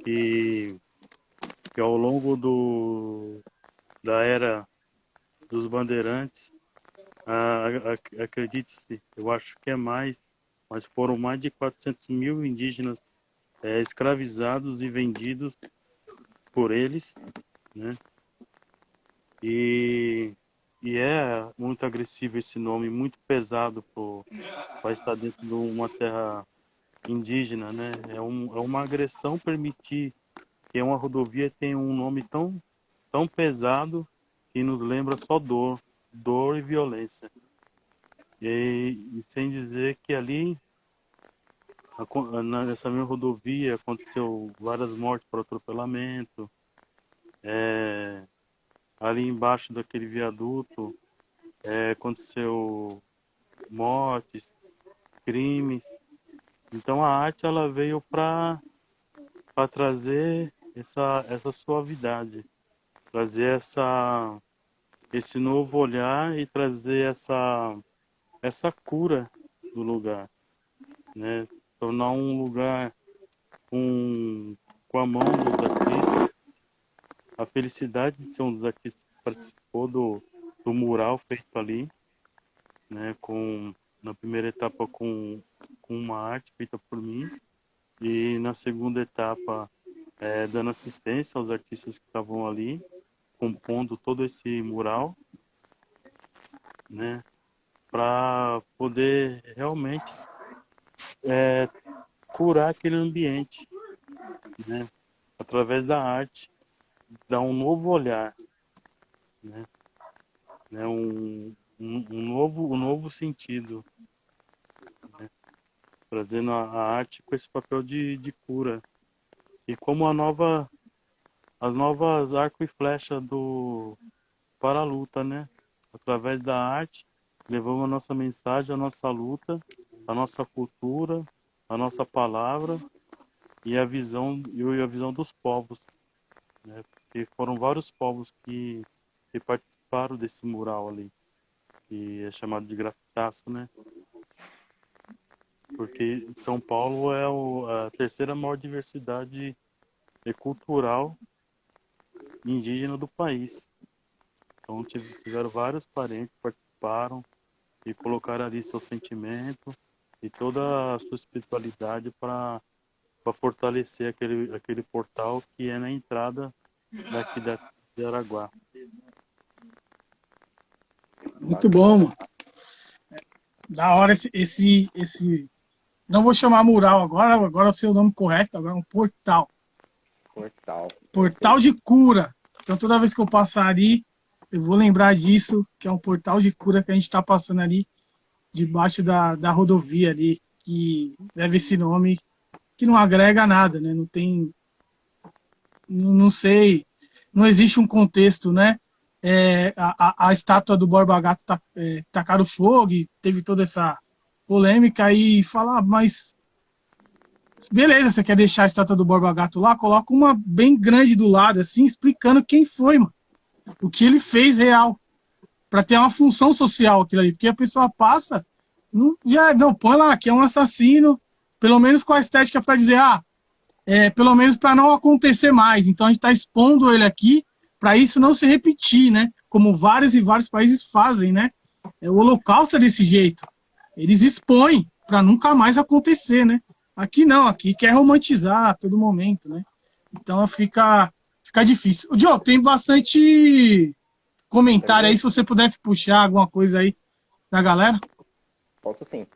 [SPEAKER 3] que, que ao longo da era dos bandeirantes, acredite-se, eu acho que é mais, mas foram mais de 400 mil indígenas escravizados e vendidos por eles, né? E, e é muito agressivo esse nome, muito pesado para estar dentro de uma terra indígena, né? É uma agressão permitir que uma rodovia tenha um nome tão pesado que nos lembra só dor e violência. E sem dizer que ali, nessa mesma rodovia, aconteceu várias mortes por atropelamento. Ali embaixo daquele viaduto, aconteceu mortes, crimes. Então a arte ela veio para trazer essa suavidade, trazer esse novo olhar e trazer essa cura do lugar, né? Tornar um lugar com a mão dos artistas, a felicidade de ser um dos artistas que participou do mural feito ali, né? Na primeira etapa com uma arte feita por mim e na segunda etapa dando assistência aos artistas que estavam ali, compondo todo esse mural, né? para poder realmente curar aquele ambiente, né? Através da arte, dar um novo olhar, né? Um novo sentido, né? Trazendo a arte com esse papel de cura. E como as novas arco e flecha para a luta, né? Através da arte, levamos a nossa mensagem, a nossa luta, a nossa cultura, a nossa palavra e a visão dos povos, né? Porque foram vários povos que participaram desse mural ali, que é chamado de grafitaço, né? Porque São Paulo é a terceira maior diversidade cultural indígena do país. Então tiveram vários parentes que participaram e colocaram ali seu sentimento e toda a sua espiritualidade para fortalecer aquele portal que é na entrada daqui de Araguá.
[SPEAKER 1] Muito bom, mano. Da hora esse. Não vou chamar mural agora é o seu nome correto, agora é um portal. Portal de cura. Então toda vez que eu passar ali, eu vou lembrar disso, que é um portal de cura que a gente está passando ali, debaixo da rodovia ali, que leva esse nome, que não agrega nada, né? Não tem. Não sei. Não existe um contexto, né? A estátua do Borba Gato tacaram fogo e teve toda essa polêmica e falar, mas beleza, você quer deixar a estátua do Borba Gato lá? Coloca uma bem grande do lado, assim, explicando quem foi, mano. O que ele fez real. Para ter uma função social aquilo ali. Porque a pessoa passa, não põe lá que é um assassino, pelo menos com a estética para dizer, pelo menos para não acontecer mais. Então a gente está expondo ele aqui para isso não se repetir, né? Como vários e vários países fazem, né? O Holocausto é desse jeito. Eles expõem para nunca mais acontecer, né? Aqui não, aqui quer romantizar a todo momento, né? Então fica difícil. O Joe, tem bastante comentário aí, se você pudesse puxar alguma coisa aí da galera.
[SPEAKER 4] Posso sim.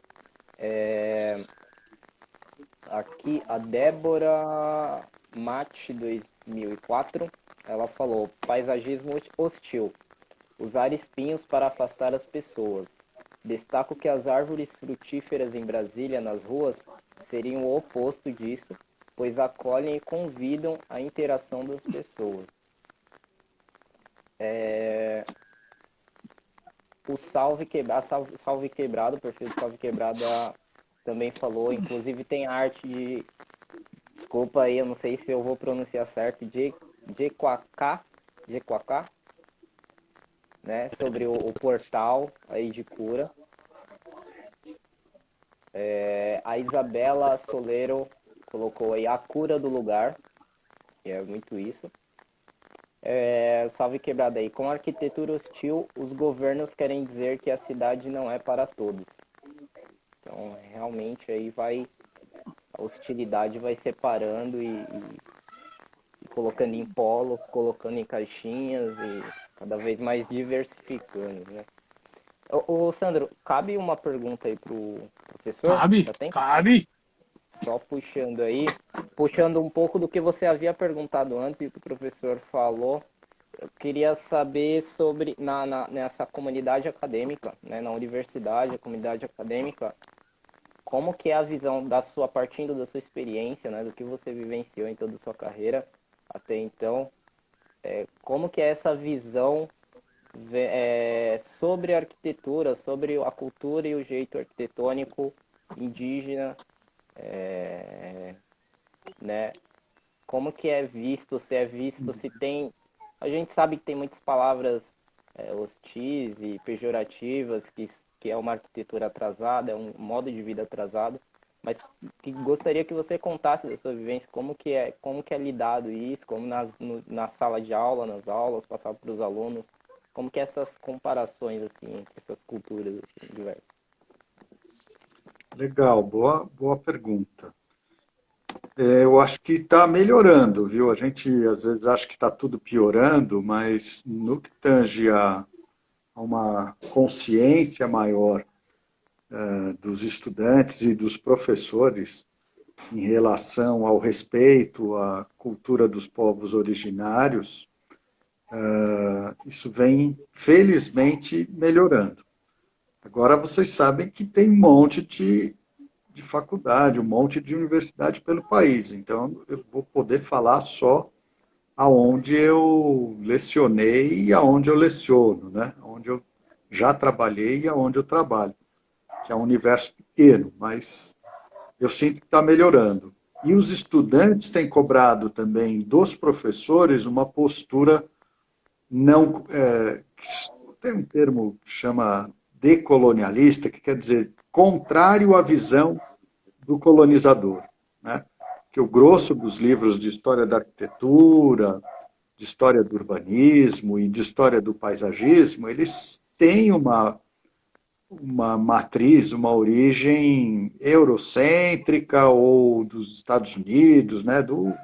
[SPEAKER 4] Aqui a Débora Mate 2004, ela falou: paisagismo hostil, usar espinhos para afastar as pessoas. Destaco que as árvores frutíferas em Brasília, nas ruas, seriam o oposto disso, pois acolhem e convidam a interação das pessoas. O Salve Quebrado, o perfil do Salve Quebrado também falou, inclusive tem arte de, desculpa aí, eu não sei se eu vou pronunciar certo, de Jequacá, né, sobre o portal aí de cura. A Isabela Soleiro colocou aí a cura do lugar, que é muito isso. Salve Quebrada aí. Com arquitetura hostil, os governos querem dizer que a cidade não é para todos. Então, realmente, aí a hostilidade vai separando e colocando em polos, colocando em caixinhas e cada vez mais diversificando, né? Ô Sandro, cabe uma pergunta aí pro professor?
[SPEAKER 1] Cabe.
[SPEAKER 4] Só puxando um pouco do que você havia perguntado antes e que o professor falou, eu queria saber sobre, nessa comunidade acadêmica, né, na universidade, a comunidade acadêmica, como que é a visão partindo da sua experiência, né, do que você vivenciou em toda a sua carreira até então, como que é essa visão sobre a arquitetura, sobre a cultura e o jeito arquitetônico indígena, né? Como que é visto, se tem... A gente sabe que tem muitas palavras hostis e pejorativas, que é uma arquitetura atrasada, é um modo de vida atrasado, mas que gostaria que você contasse da sua vivência, como que é lidado isso, como na sala de aula, nas aulas, passar para os alunos, como que é essas comparações, assim, entre essas culturas assim, diversas.
[SPEAKER 2] Legal, boa pergunta. Eu acho que está melhorando, viu? A gente às vezes acha que está tudo piorando, mas no que tange uma consciência maior dos estudantes e dos professores em relação ao respeito à cultura dos povos originários, isso vem, felizmente, melhorando. Agora, vocês sabem que tem um monte de faculdade, um monte de universidade pelo país, então eu vou poder falar só aonde eu lecionei e aonde eu leciono, né? Onde eu já trabalhei e aonde eu trabalho, que é um universo pequeno, mas eu sinto que está melhorando. E os estudantes têm cobrado também dos professores uma postura não... tem um termo que chama decolonialista, que quer dizer contrário à visão do colonizador, né? Que o grosso dos livros de história da arquitetura, de história do urbanismo e de história do paisagismo, eles têm uma matriz, uma origem eurocêntrica ou dos Estados Unidos, né? Dos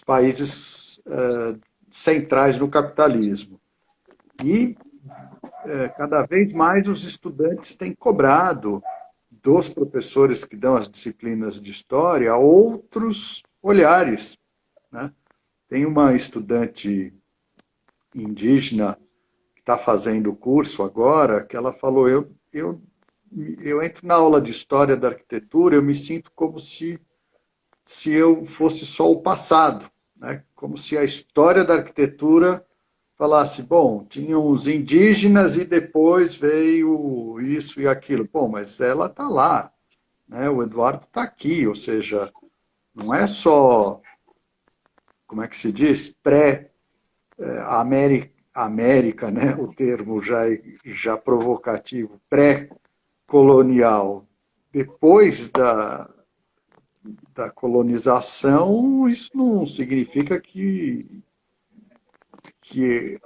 [SPEAKER 2] países centrais no capitalismo. E cada vez mais os estudantes têm cobrado dos professores que dão as disciplinas de história outros olhares, né? Tem uma estudante indígena que está fazendo o curso agora, que ela falou, eu entro na aula de história da arquitetura, eu me sinto como se eu fosse só o passado, né? Como se a história da arquitetura falasse, bom, tinham os indígenas e depois veio isso e aquilo. Bom, mas ela está lá, né? O Eduardo está aqui, ou seja, não é só, como é que se diz, pré-América, né? O termo já provocativo, pré-colonial. Depois da colonização, isso não significa que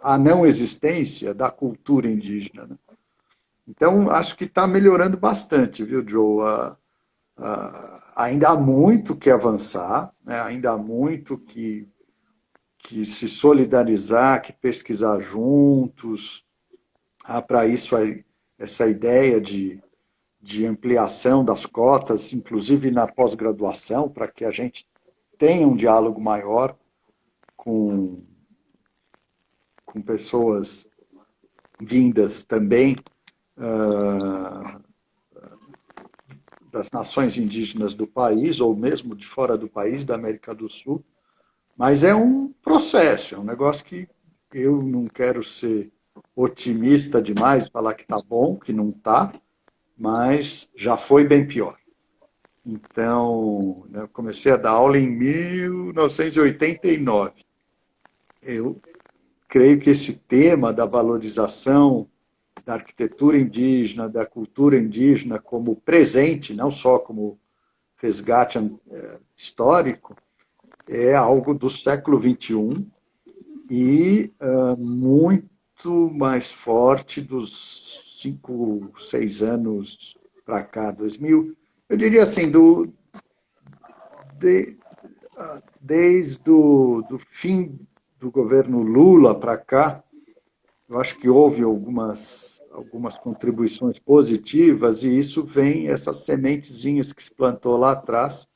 [SPEAKER 2] a não existência da cultura indígena, né? Então, acho que está melhorando bastante, viu, Joe? Ainda há muito que avançar, né? Ainda há muito que se solidarizar, que pesquisar juntos. Para isso, essa ideia de ampliação das cotas, inclusive na pós-graduação, para que a gente tenha um diálogo maior com pessoas vindas também das nações indígenas do país, ou mesmo de fora do país, da América do Sul. Mas é um processo, é um negócio que eu não quero ser otimista demais, falar que está bom, que não está, mas já foi bem pior. Então, eu comecei a dar aula em 1989. Eu creio que esse tema da valorização da arquitetura indígena, da cultura indígena como presente, não só como resgate histórico, é algo do século XXI e muito mais forte dos 5, 6 anos para cá, 2000, eu diria assim, desde o fim do governo Lula para cá, eu acho que houve algumas contribuições positivas e isso vem, essas sementezinhas que se plantou lá atrás,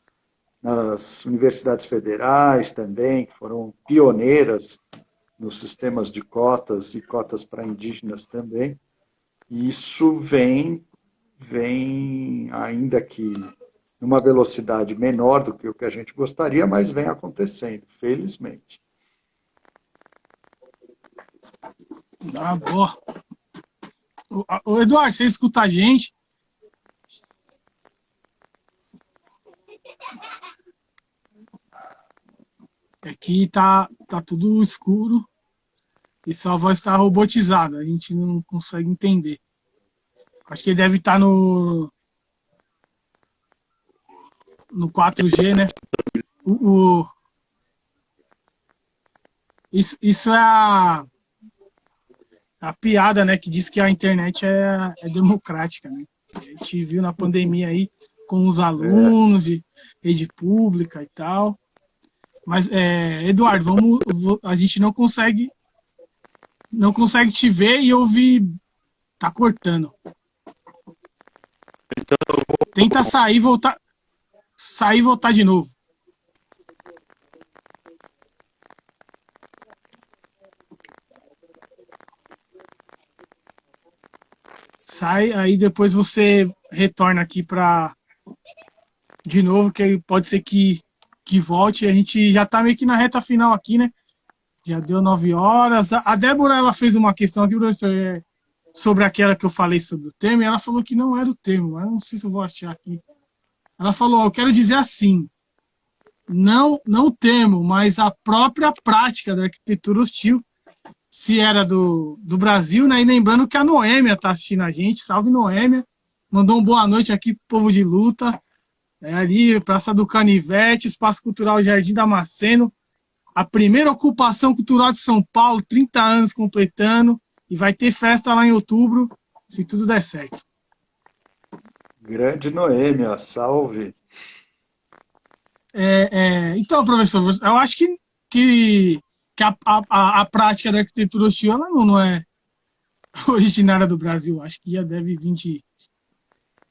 [SPEAKER 2] nas universidades federais também, que foram pioneiras nos sistemas de cotas e cotas para indígenas também. E isso vem ainda que numa velocidade menor do que o que a gente gostaria, mas vem acontecendo, felizmente.
[SPEAKER 1] Boa. Ô, Eduardo, você escuta a gente? Aqui tá tudo escuro e sua voz está robotizada, a gente não consegue entender. Acho que ele deve estar no 4G, né? Isso é a piada, né? Que diz que a internet é democrática, né? A gente viu na pandemia aí com os alunos de rede pública e tal. Mas, Eduardo, a gente não consegue não consegue te ver e ouvir. Tá cortando.
[SPEAKER 3] Então,
[SPEAKER 1] Tenta sair e voltar. Sair e voltar de novo. Sai, aí depois você retorna aqui para de novo, que pode ser que volte. A gente já tá meio que na reta final aqui, né? Já deu 9 horas. A Débora, ela fez uma questão aqui, professor, sobre aquela que eu falei sobre o termo, e ela falou que não era o termo, mas eu não sei se eu vou achar aqui. Ela falou, eu quero dizer assim, não o termo, mas a própria prática da arquitetura hostil, se era do Brasil, né? E lembrando que a Noêmia está assistindo a gente, salve Noêmia, mandou uma boa noite aqui pro povo de luta, ali, Praça do Canivete, Espaço Cultural Jardim Damasceno, a primeira ocupação cultural de São Paulo, 30 anos completando, e vai ter festa lá em outubro, se tudo der certo.
[SPEAKER 2] Grande Noêmia, salve.
[SPEAKER 1] Então, professor, eu acho que a prática da arquitetura hostil ela não é originária do Brasil. Acho que já deve vir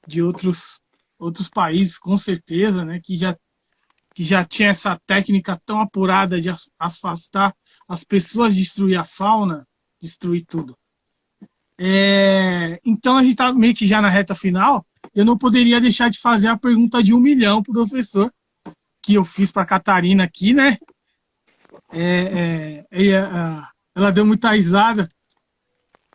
[SPEAKER 1] de outros países, com certeza, né? Que já tinha essa técnica tão apurada de afastar as pessoas, destruir a fauna, destruir tudo. Então, a gente está meio que já na reta final. Eu não poderia deixar de fazer a pergunta de 1 milhão para o professor, que eu fiz para a Catarina aqui, né? Ela deu muita risada,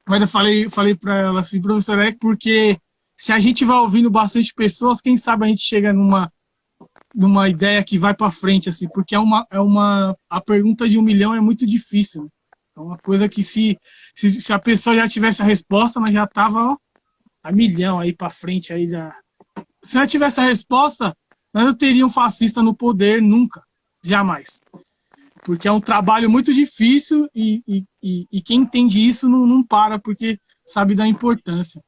[SPEAKER 1] mas eu falei para ela assim, professor, porque se a gente vai ouvindo bastante pessoas, quem sabe a gente chega numa ideia que vai para frente, assim, porque a pergunta de 1 milhão é muito difícil, né? É uma coisa que se a pessoa já tivesse a resposta, mas já estava a milhão aí para frente. Aí já. Se ela tivesse a resposta, nós não teríamos um fascista no poder nunca, jamais. Porque é um trabalho muito difícil e quem entende isso não para, porque sabe da importância.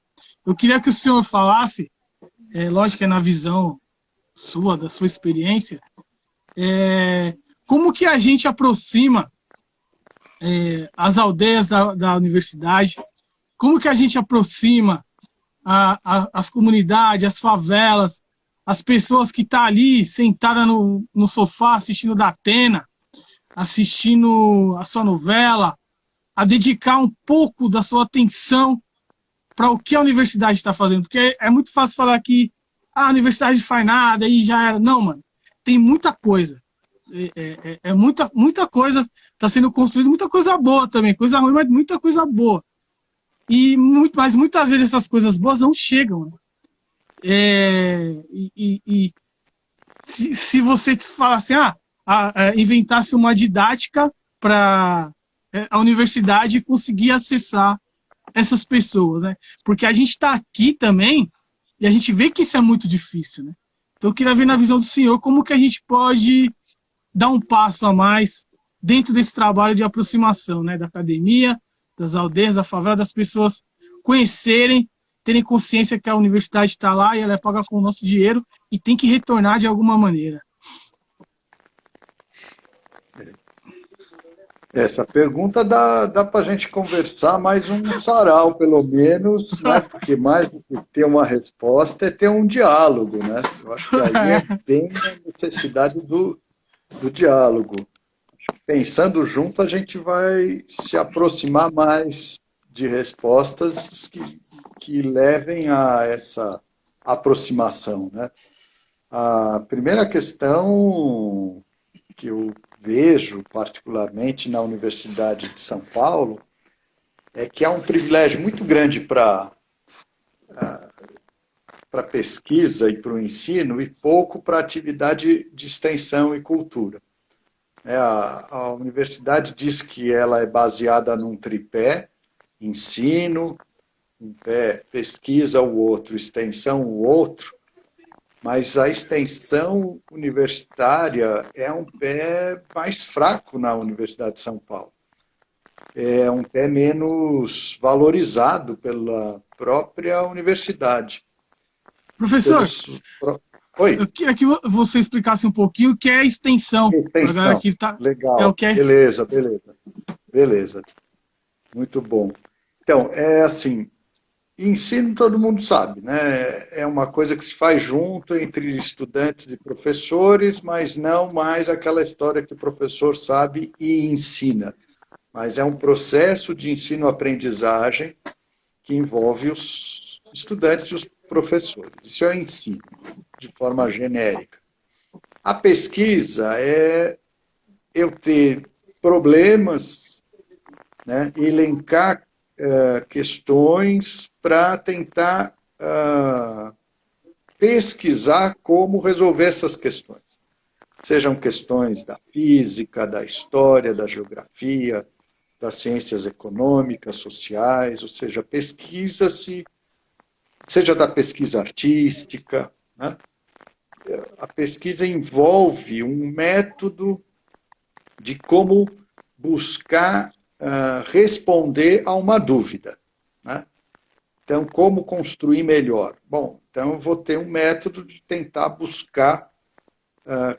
[SPEAKER 1] Eu queria que o senhor falasse, lógico que é na visão sua, da sua experiência, como que a gente aproxima as aldeias da universidade, como que a gente aproxima as comunidades, as favelas, as pessoas que estão ali sentadas no sofá assistindo da Atena, assistindo a sua novela, a dedicar um pouco da sua atenção para o que a universidade está fazendo. Porque é muito fácil falar que a universidade não faz nada e já era. Não, mano, tem muita coisa. Muita coisa está sendo construída, muita coisa boa também, coisa ruim, mas muita coisa boa. Mas muitas vezes essas coisas boas não chegam. Né? Se você fala assim, inventasse uma didática para a universidade conseguir acessar essas pessoas, né? Porque a gente está aqui também e a gente vê que isso é muito difícil, né? Então eu queria ver na visão do senhor como que a gente pode dar um passo a mais dentro desse trabalho de aproximação, né? Da academia, das aldeias, da favela, das pessoas conhecerem, terem consciência que a universidade está lá e ela é paga com o nosso dinheiro e tem que retornar de alguma maneira.
[SPEAKER 2] Essa pergunta dá para a gente conversar mais um sarau, pelo menos, né? Porque mais do que ter uma resposta é ter um diálogo, né? Eu acho que aí é bem a necessidade do diálogo. Pensando junto, a gente vai se aproximar mais de respostas que levem a essa aproximação, né? A primeira questão que eu vejo, particularmente na Universidade de São Paulo, é que há um privilégio muito grande para pesquisa e para o ensino e pouco para atividade de extensão e cultura. A universidade diz que ela é baseada num tripé, ensino, um pé pesquisa o outro, extensão o outro, mas a extensão universitária é um pé mais fraco na Universidade de São Paulo. É um pé menos valorizado pela própria universidade.
[SPEAKER 1] Professor,
[SPEAKER 2] Oi.
[SPEAKER 1] Eu queria que você explicasse um pouquinho o que é extensão.
[SPEAKER 2] Extensão,
[SPEAKER 1] Que tá,
[SPEAKER 2] legal, beleza. Muito bom. Então, é assim, ensino todo mundo sabe, né? É uma coisa que se faz junto entre estudantes e professores, mas não mais aquela história que o professor sabe e ensina. Mas é um processo de ensino-aprendizagem que envolve os estudantes e os professores. Isso é o ensino, de forma genérica. A pesquisa é eu ter problemas, né, elencar questões para tentar pesquisar como resolver essas questões. Sejam questões da física, da história, da geografia, das ciências econômicas, sociais, ou seja, pesquisa-se, seja da pesquisa artística, né? A pesquisa envolve um método de como buscar responder a uma dúvida, né? Então, como construir melhor? Bom, então eu vou ter um método de tentar buscar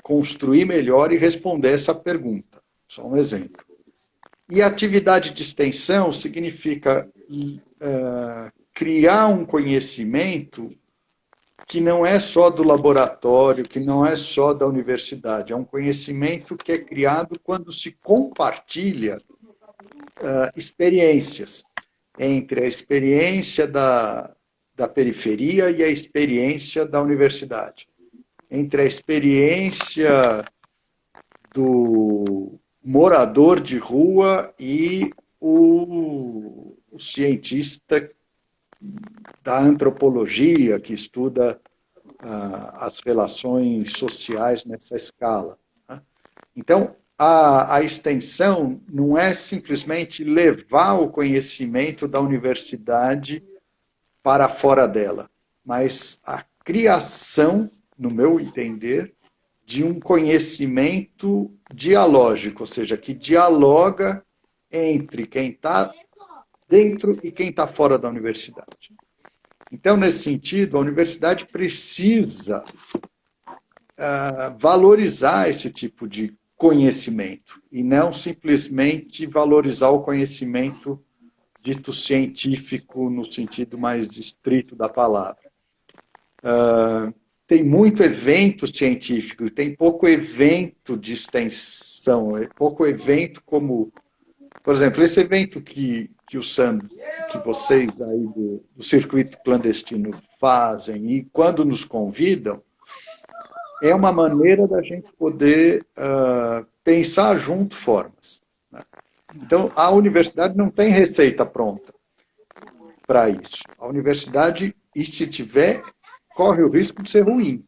[SPEAKER 2] construir melhor e responder essa pergunta. Só um exemplo. E atividade de extensão significa criar um conhecimento que não é só do laboratório, que não é só da universidade, é um conhecimento que é criado quando se compartilha experiências, entre a experiência da periferia e a experiência da universidade, entre a experiência do morador de rua e o cientista da antropologia que estuda as relações sociais nessa escala, né? Então, a extensão não é simplesmente levar o conhecimento da universidade para fora dela, mas a criação, no meu entender, de um conhecimento dialógico, ou seja, que dialoga entre quem está dentro e quem está fora da universidade. Então, nesse sentido, a universidade precisa valorizar esse tipo de conhecimento e não simplesmente valorizar o conhecimento dito científico no sentido mais estrito da palavra. Tem muito evento científico, tem pouco evento de extensão, pouco evento como, por exemplo, esse evento que o Sandro, que vocês aí do circuito clandestino fazem e quando nos convidam, é uma maneira da gente poder pensar junto formas, né? Então, a universidade não tem receita pronta para isso. A universidade, e se tiver, corre o risco de ser ruim.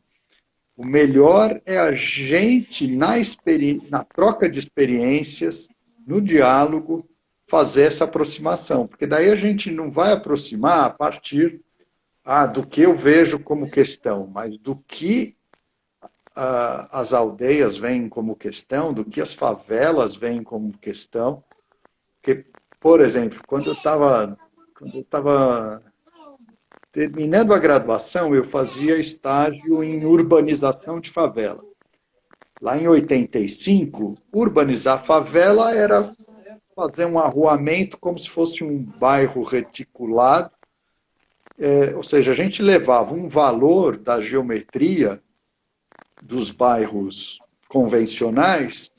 [SPEAKER 2] O melhor é a gente, na troca de experiências, no diálogo, fazer essa aproximação. Porque daí a gente não vai aproximar a partir do que eu vejo como questão, mas do que as aldeias veem como questão, do que as favelas veem como questão. Porque, por exemplo, quando eu estava terminando a graduação, eu fazia estágio em urbanização de favela. Lá em 85, urbanizar favela era fazer um arruamento como se fosse um bairro reticulado. Ou seja, a gente levava um valor da geometria dos bairros convencionais,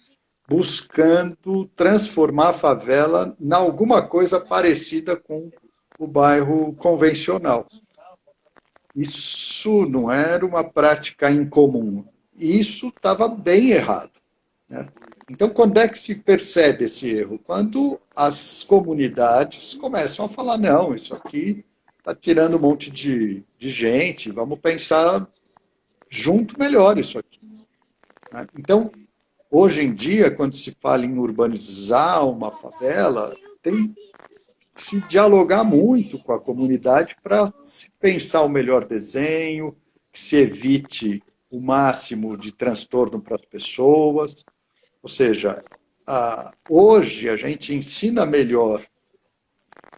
[SPEAKER 2] buscando transformar a favela em alguma coisa parecida com o bairro convencional. Isso não era uma prática incomum. Isso estava bem errado, né? Então, quando é que se percebe esse erro? Quando as comunidades começam a falar, não, isso aqui está tirando um monte de gente, vamos pensar junto melhor isso aqui, né? Então, hoje em dia, quando se fala em urbanizar uma favela, tem se dialogar muito com a comunidade para se pensar o melhor desenho, que se evite o máximo de transtorno para as pessoas. Ou seja, hoje a gente ensina melhor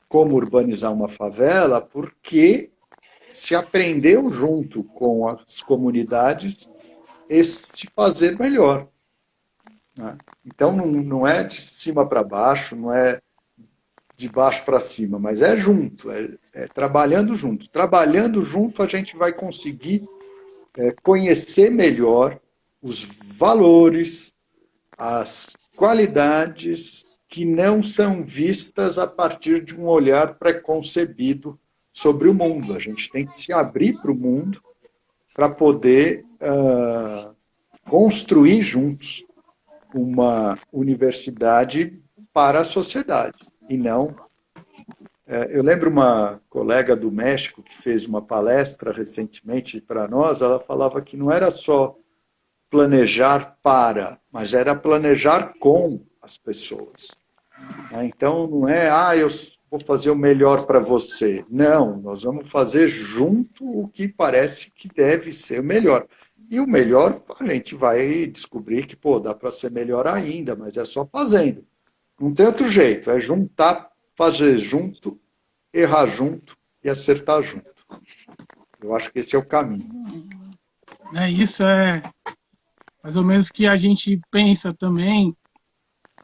[SPEAKER 2] como urbanizar uma favela porque se aprendeu junto com as comunidades esse fazer melhor, né? Então, não é de cima para baixo, não é de baixo para cima, mas é junto, é trabalhando junto. Trabalhando junto, a gente vai conseguir conhecer melhor os valores, as qualidades que não são vistas a partir de um olhar preconcebido sobre o mundo. A gente tem que se abrir para o mundo para poder construir juntos uma universidade para a sociedade, e não... Eu lembro uma colega do México que fez uma palestra recentemente para nós, ela falava que não era só planejar para, mas era planejar com as pessoas. Então, não é, eu vou fazer o melhor para você. Não, nós vamos fazer junto o que parece que deve ser o melhor. E o melhor, a gente vai descobrir que, dá para ser melhor ainda, mas é só fazendo. Não tem outro jeito, é juntar, fazer junto, errar junto e acertar junto. Eu acho que esse é o caminho.
[SPEAKER 1] Isso é mais ou menos que a gente pensa também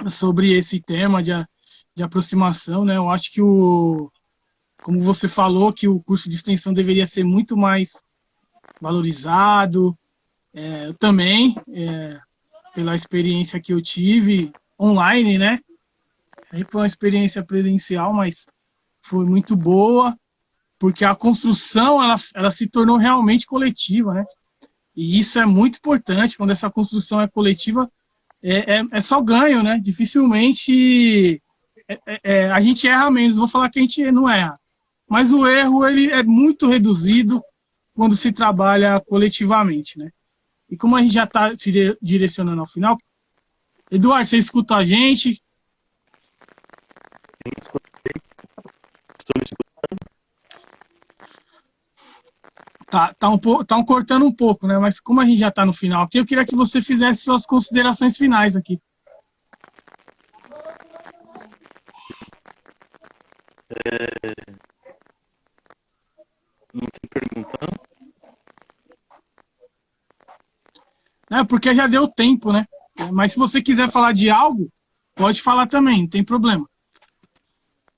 [SPEAKER 1] sobre esse tema de aproximação, né? Eu acho que como você falou, que o curso de extensão deveria ser muito mais valorizado. Eu também, pela experiência que eu tive online, né? Aí foi uma experiência presencial, mas foi muito boa, porque a construção ela se tornou realmente coletiva, né? E isso é muito importante. Quando essa construção é coletiva, é só ganho, né? Dificilmente a gente erra menos. Vou falar que a gente não erra, mas o erro ele é muito reduzido quando se trabalha coletivamente, né? E como a gente já está se direcionando ao final, Eduardo, você escuta a gente?
[SPEAKER 3] Estou me escutando.
[SPEAKER 1] Tá cortando um pouco, né? Mas como a gente já está no final aqui, eu queria que você fizesse suas considerações finais aqui.
[SPEAKER 3] Não tem pergunta, não?
[SPEAKER 1] Porque já deu tempo, né? Mas se você quiser falar de algo, pode falar também, não tem problema.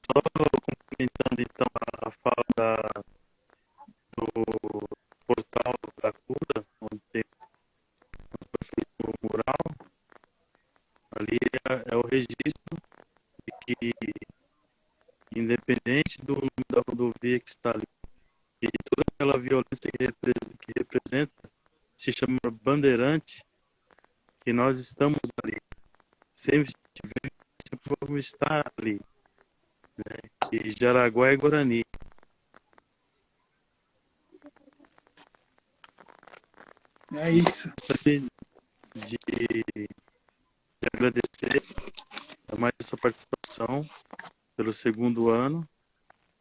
[SPEAKER 3] Só complementando então a fala do portal da cura, onde tem o mural, ali é o registro de que, independente do nome da rodovia que está ali, e de toda aquela violência que representa, se chama Bandeirante, que nós estamos ali. Sempre tivemos, sempre vamos estar ali. Né? E Jaraguá é Guarani.
[SPEAKER 1] É isso.
[SPEAKER 3] De agradecer a mais essa participação pelo segundo ano,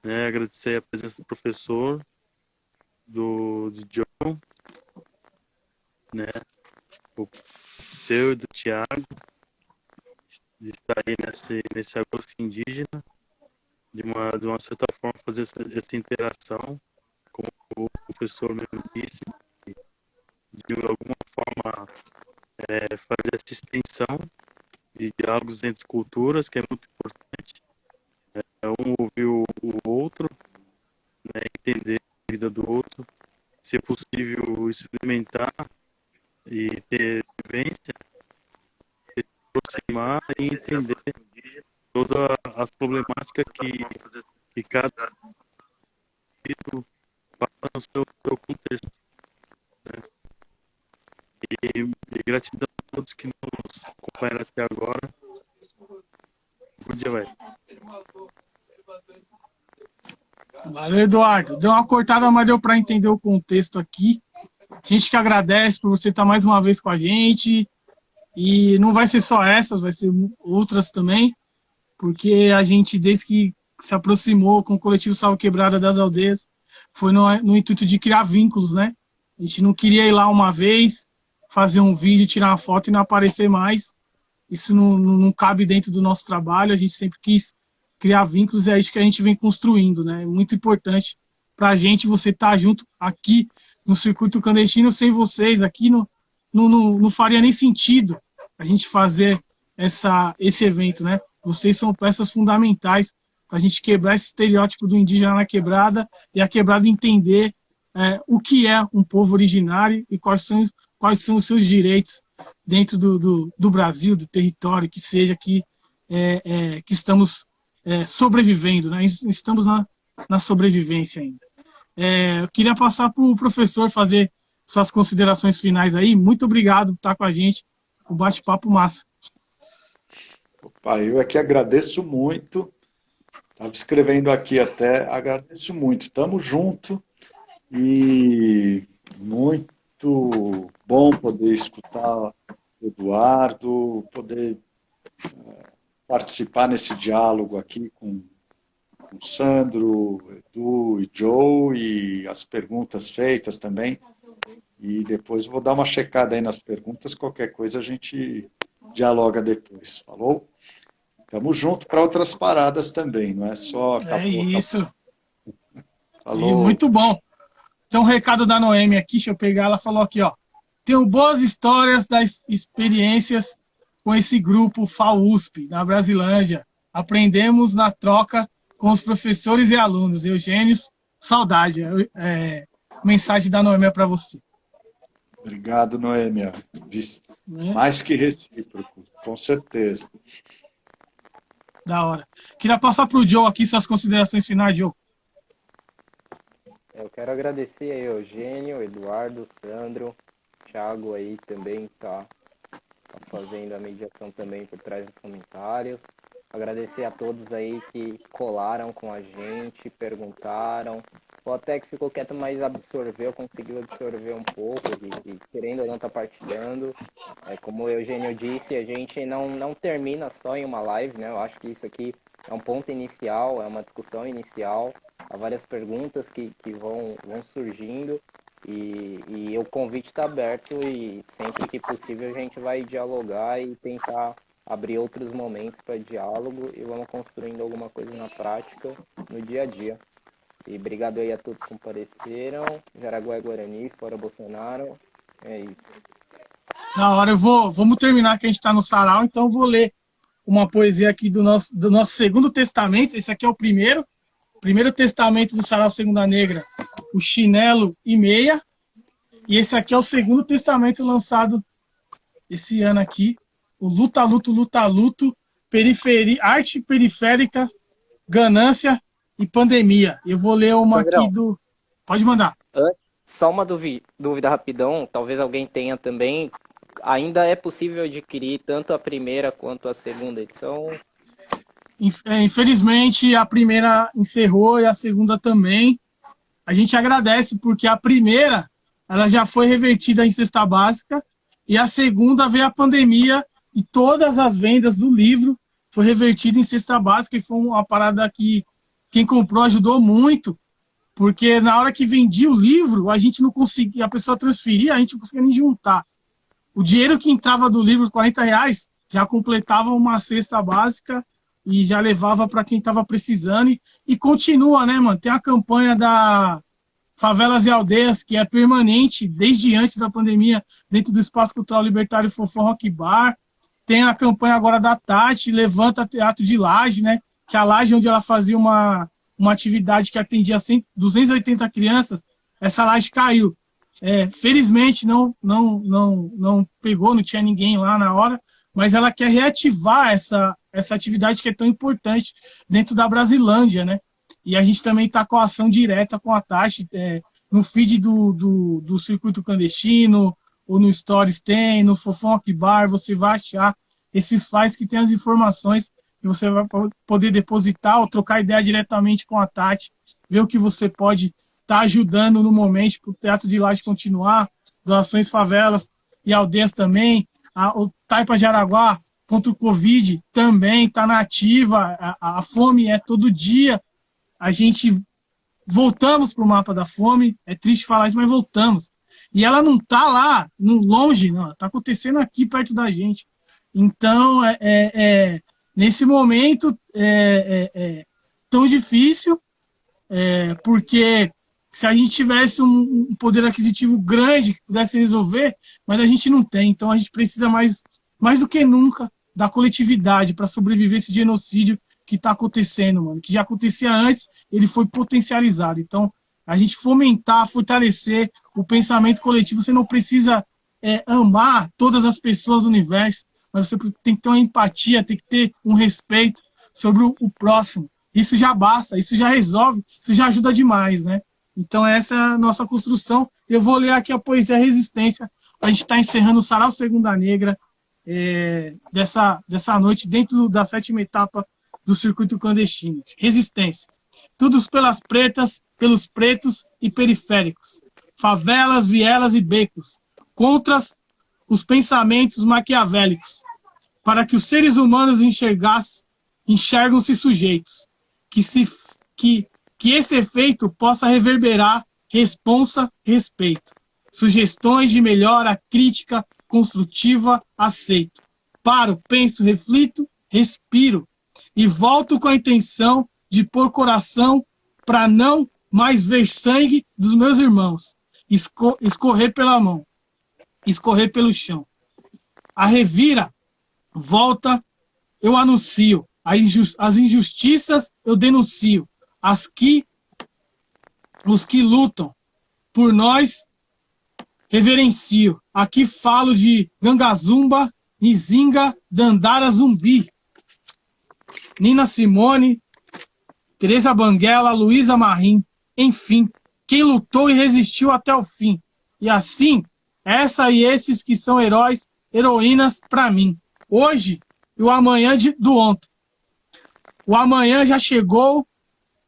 [SPEAKER 3] né? Agradecer a presença do professor, do John, né? O seu e do Tiago, de estar aí nesse agosto indígena, de uma certa forma fazer essa interação, como o professor mesmo disse, de alguma forma fazer essa extensão de diálogos entre culturas, que é muito importante. Um ouvir o outro, né, entender a vida do outro, se possível experimentar e ter vivência, se aproximar e entender todas as problemáticas que cada indivíduo passa no seu contexto. Né? E gratidão a todos que nos acompanharam até agora. Bom dia, velho.
[SPEAKER 1] Valeu, Eduardo. Deu uma cortada, mas deu para entender o contexto aqui. A gente que agradece por você estar mais uma vez com a gente. E não vai ser só essas, vai ser outras também, porque a gente, desde que se aproximou com o coletivo Salvo Quebrada das Aldeias, foi no intuito de criar vínculos, né? A gente não queria ir lá uma vez, fazer um vídeo, tirar uma foto e não aparecer mais. Isso não cabe dentro do nosso trabalho. A gente sempre quis criar vínculos e é isso que a gente vem construindo, né? É muito importante para a gente você estar junto aqui no Circuito Clandestino. Sem vocês aqui não faria nem sentido a gente fazer esse evento, né? Vocês são peças fundamentais para a gente quebrar esse estereótipo do indígena na quebrada e a quebrada entender o que é um povo originário e quais são os seus direitos dentro do Brasil, do território, que seja que estamos sobrevivendo, né? Estamos na sobrevivência ainda. Eu queria passar para o professor fazer suas considerações finais aí. Muito obrigado por estar com a gente, o bate-papo massa.
[SPEAKER 2] Opa, eu aqui agradeço muito, estava escrevendo aqui até, agradeço muito, estamos juntos e muito bom poder escutar o Eduardo, poder participar nesse diálogo aqui com o Sandro, Edu e Joe, e as perguntas feitas também. E depois vou dar uma checada aí nas perguntas, qualquer coisa a gente dialoga depois, falou? Estamos juntos para outras paradas também, não é só...
[SPEAKER 1] Isso.
[SPEAKER 2] Falou.
[SPEAKER 1] E muito bom. Tem um recado da Noemi aqui, deixa eu pegar, ela falou aqui, ó. Tenho boas histórias das experiências com esse grupo FAUSP, na Brasilândia. Aprendemos na troca com os professores e alunos. Eugênio, saudade. Mensagem da Noemi para você.
[SPEAKER 2] Obrigado, Noêmia. Mais que recíproco, com certeza.
[SPEAKER 1] Da hora. Queria passar para o Joe aqui suas considerações finais, Joe.
[SPEAKER 4] Eu quero agradecer a Eugênio, Eduardo, Sandro, Thiago aí também tá fazendo a mediação também por trás dos comentários. Agradecer a todos aí que colaram com a gente, perguntaram, ou até que ficou quieto, mas conseguiu absorver um pouco e querendo ou não tá partilhando. Como o Eugênio disse, a gente não termina só em uma live, né? Eu acho que isso aqui é um ponto inicial, é uma discussão inicial, há várias perguntas que vão surgindo e o convite está aberto e sempre que possível a gente vai dialogar e tentar abrir outros momentos para diálogo e vamos construindo alguma coisa na prática, no dia a dia. E obrigado aí a todos que compareceram. Jaraguá e Guarani, fora Bolsonaro. É isso.
[SPEAKER 1] Na hora, vamos terminar que a gente está no sarau, então eu vou ler uma poesia aqui do nosso segundo testamento. Esse aqui é o primeiro testamento do Sarau Segunda Negra, o Chinelo e Meia. E esse aqui é o segundo testamento lançado esse ano aqui, o Luta, Luto, Luta, Luto, Arte Periférica, Ganância e Pandemia. Eu vou ler uma aqui do... Pode mandar.
[SPEAKER 4] Só uma dúvida rapidão, talvez alguém tenha também. Ainda é possível adquirir tanto a primeira quanto a segunda edição?
[SPEAKER 1] Infelizmente, a primeira encerrou e a segunda também. A gente agradece porque a primeira ela já foi revertida em cesta básica e a segunda veio a pandemia e todas as vendas do livro foi revertida em cesta básica e foi uma parada que quem comprou ajudou muito, porque na hora que vendia o livro, a gente não conseguia, a pessoa transferia, a gente não conseguia nem juntar. O dinheiro que entrava do livro, R$40, já completava uma cesta básica e já levava para quem estava precisando. E continua, né, mano? Tem a campanha da Favelas e Aldeias, que é permanente desde antes da pandemia, dentro do Espaço Cultural Libertário Fofão Rock Bar. Tem a campanha agora da Tati, Levanta Teatro de Laje, né? Que a Laje, onde ela fazia uma atividade que atendia 280 crianças, essa laje caiu. Felizmente não pegou, não tinha ninguém lá na hora, mas ela quer reativar essa atividade que é tão importante dentro da Brasilândia, né? E a gente também está com a ação direta com a Tati, no feed do Circuito Clandestino, ou no Stories tem, no Fofão Rock Bar, você vai achar esses files que tem as informações que você vai poder depositar ou trocar ideia diretamente com a Tati, ver o que você pode estar ajudando no momento para o Teatro de Laje continuar, doações favelas e aldeias também, o Taipa Jaraguá contra o Covid também está na ativa, a fome é todo dia, a gente voltamos para o mapa da fome, é triste falar isso, mas voltamos. E ela não está lá, longe, não, está acontecendo aqui perto da gente. Então, nesse momento tão difícil, porque se a gente tivesse um poder aquisitivo grande que pudesse resolver, mas a gente não tem. Então a gente precisa mais do que nunca da coletividade para sobreviver esse genocídio que que está acontecendo, mano. Que já acontecia antes, ele foi potencializado. Então, a gente fomentar, fortalecer o pensamento coletivo. Você não precisa amar todas as pessoas do universo, mas você tem que ter uma empatia, tem que ter um respeito sobre o próximo. Isso já basta, isso já resolve, isso já ajuda demais, né? Então, essa é a nossa construção. Eu vou ler aqui a poesia Resistência. A gente está encerrando o Sarau Segunda Negra dessa noite, dentro da 7ª etapa do circuito clandestino. Resistência. Tudo pelas pretas, pelos pretos e periféricos. Favelas, vielas e becos. Contra os pensamentos maquiavélicos. Para que os seres humanos enxergam-se sujeitos. Que esse efeito possa reverberar responsa, respeito. Sugestões de melhora, crítica construtiva, aceito. Paro, penso, reflito, respiro. E volto com a intenção de pôr coração para não mais ver sangue dos meus irmãos escorrer pela mão, escorrer pelo chão. A revira volta, eu anuncio. As injustiças eu denuncio. Os que lutam por nós reverencio. Aqui falo de Gangazumba, Nzinga, Dandara, Zumbi. Nina Simone, Teresa Banguela, Luísa Marim. Enfim, quem lutou e resistiu até o fim. E assim, essa e esses que são heróis, heroínas para mim. Hoje e o amanhã do ontem. O amanhã já chegou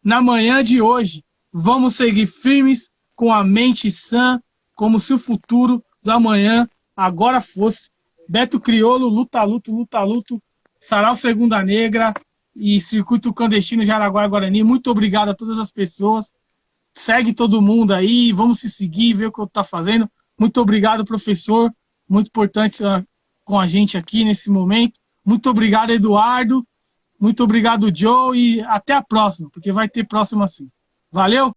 [SPEAKER 1] na manhã de hoje. Vamos seguir firmes com a mente sã, como se o futuro do amanhã agora fosse. Beto Criolo, luta, luto, luta, luto. Sarau Segunda Negra e Circuito Clandestino de Araguaia Guarani. Muito obrigado a todas as pessoas. Segue todo mundo aí, vamos se seguir, ver o que eu estou fazendo. Muito obrigado, professor. Muito importante com a gente aqui nesse momento. Muito obrigado, Eduardo. Muito obrigado, Joe. E até a próxima, porque vai ter próxima sim. Valeu!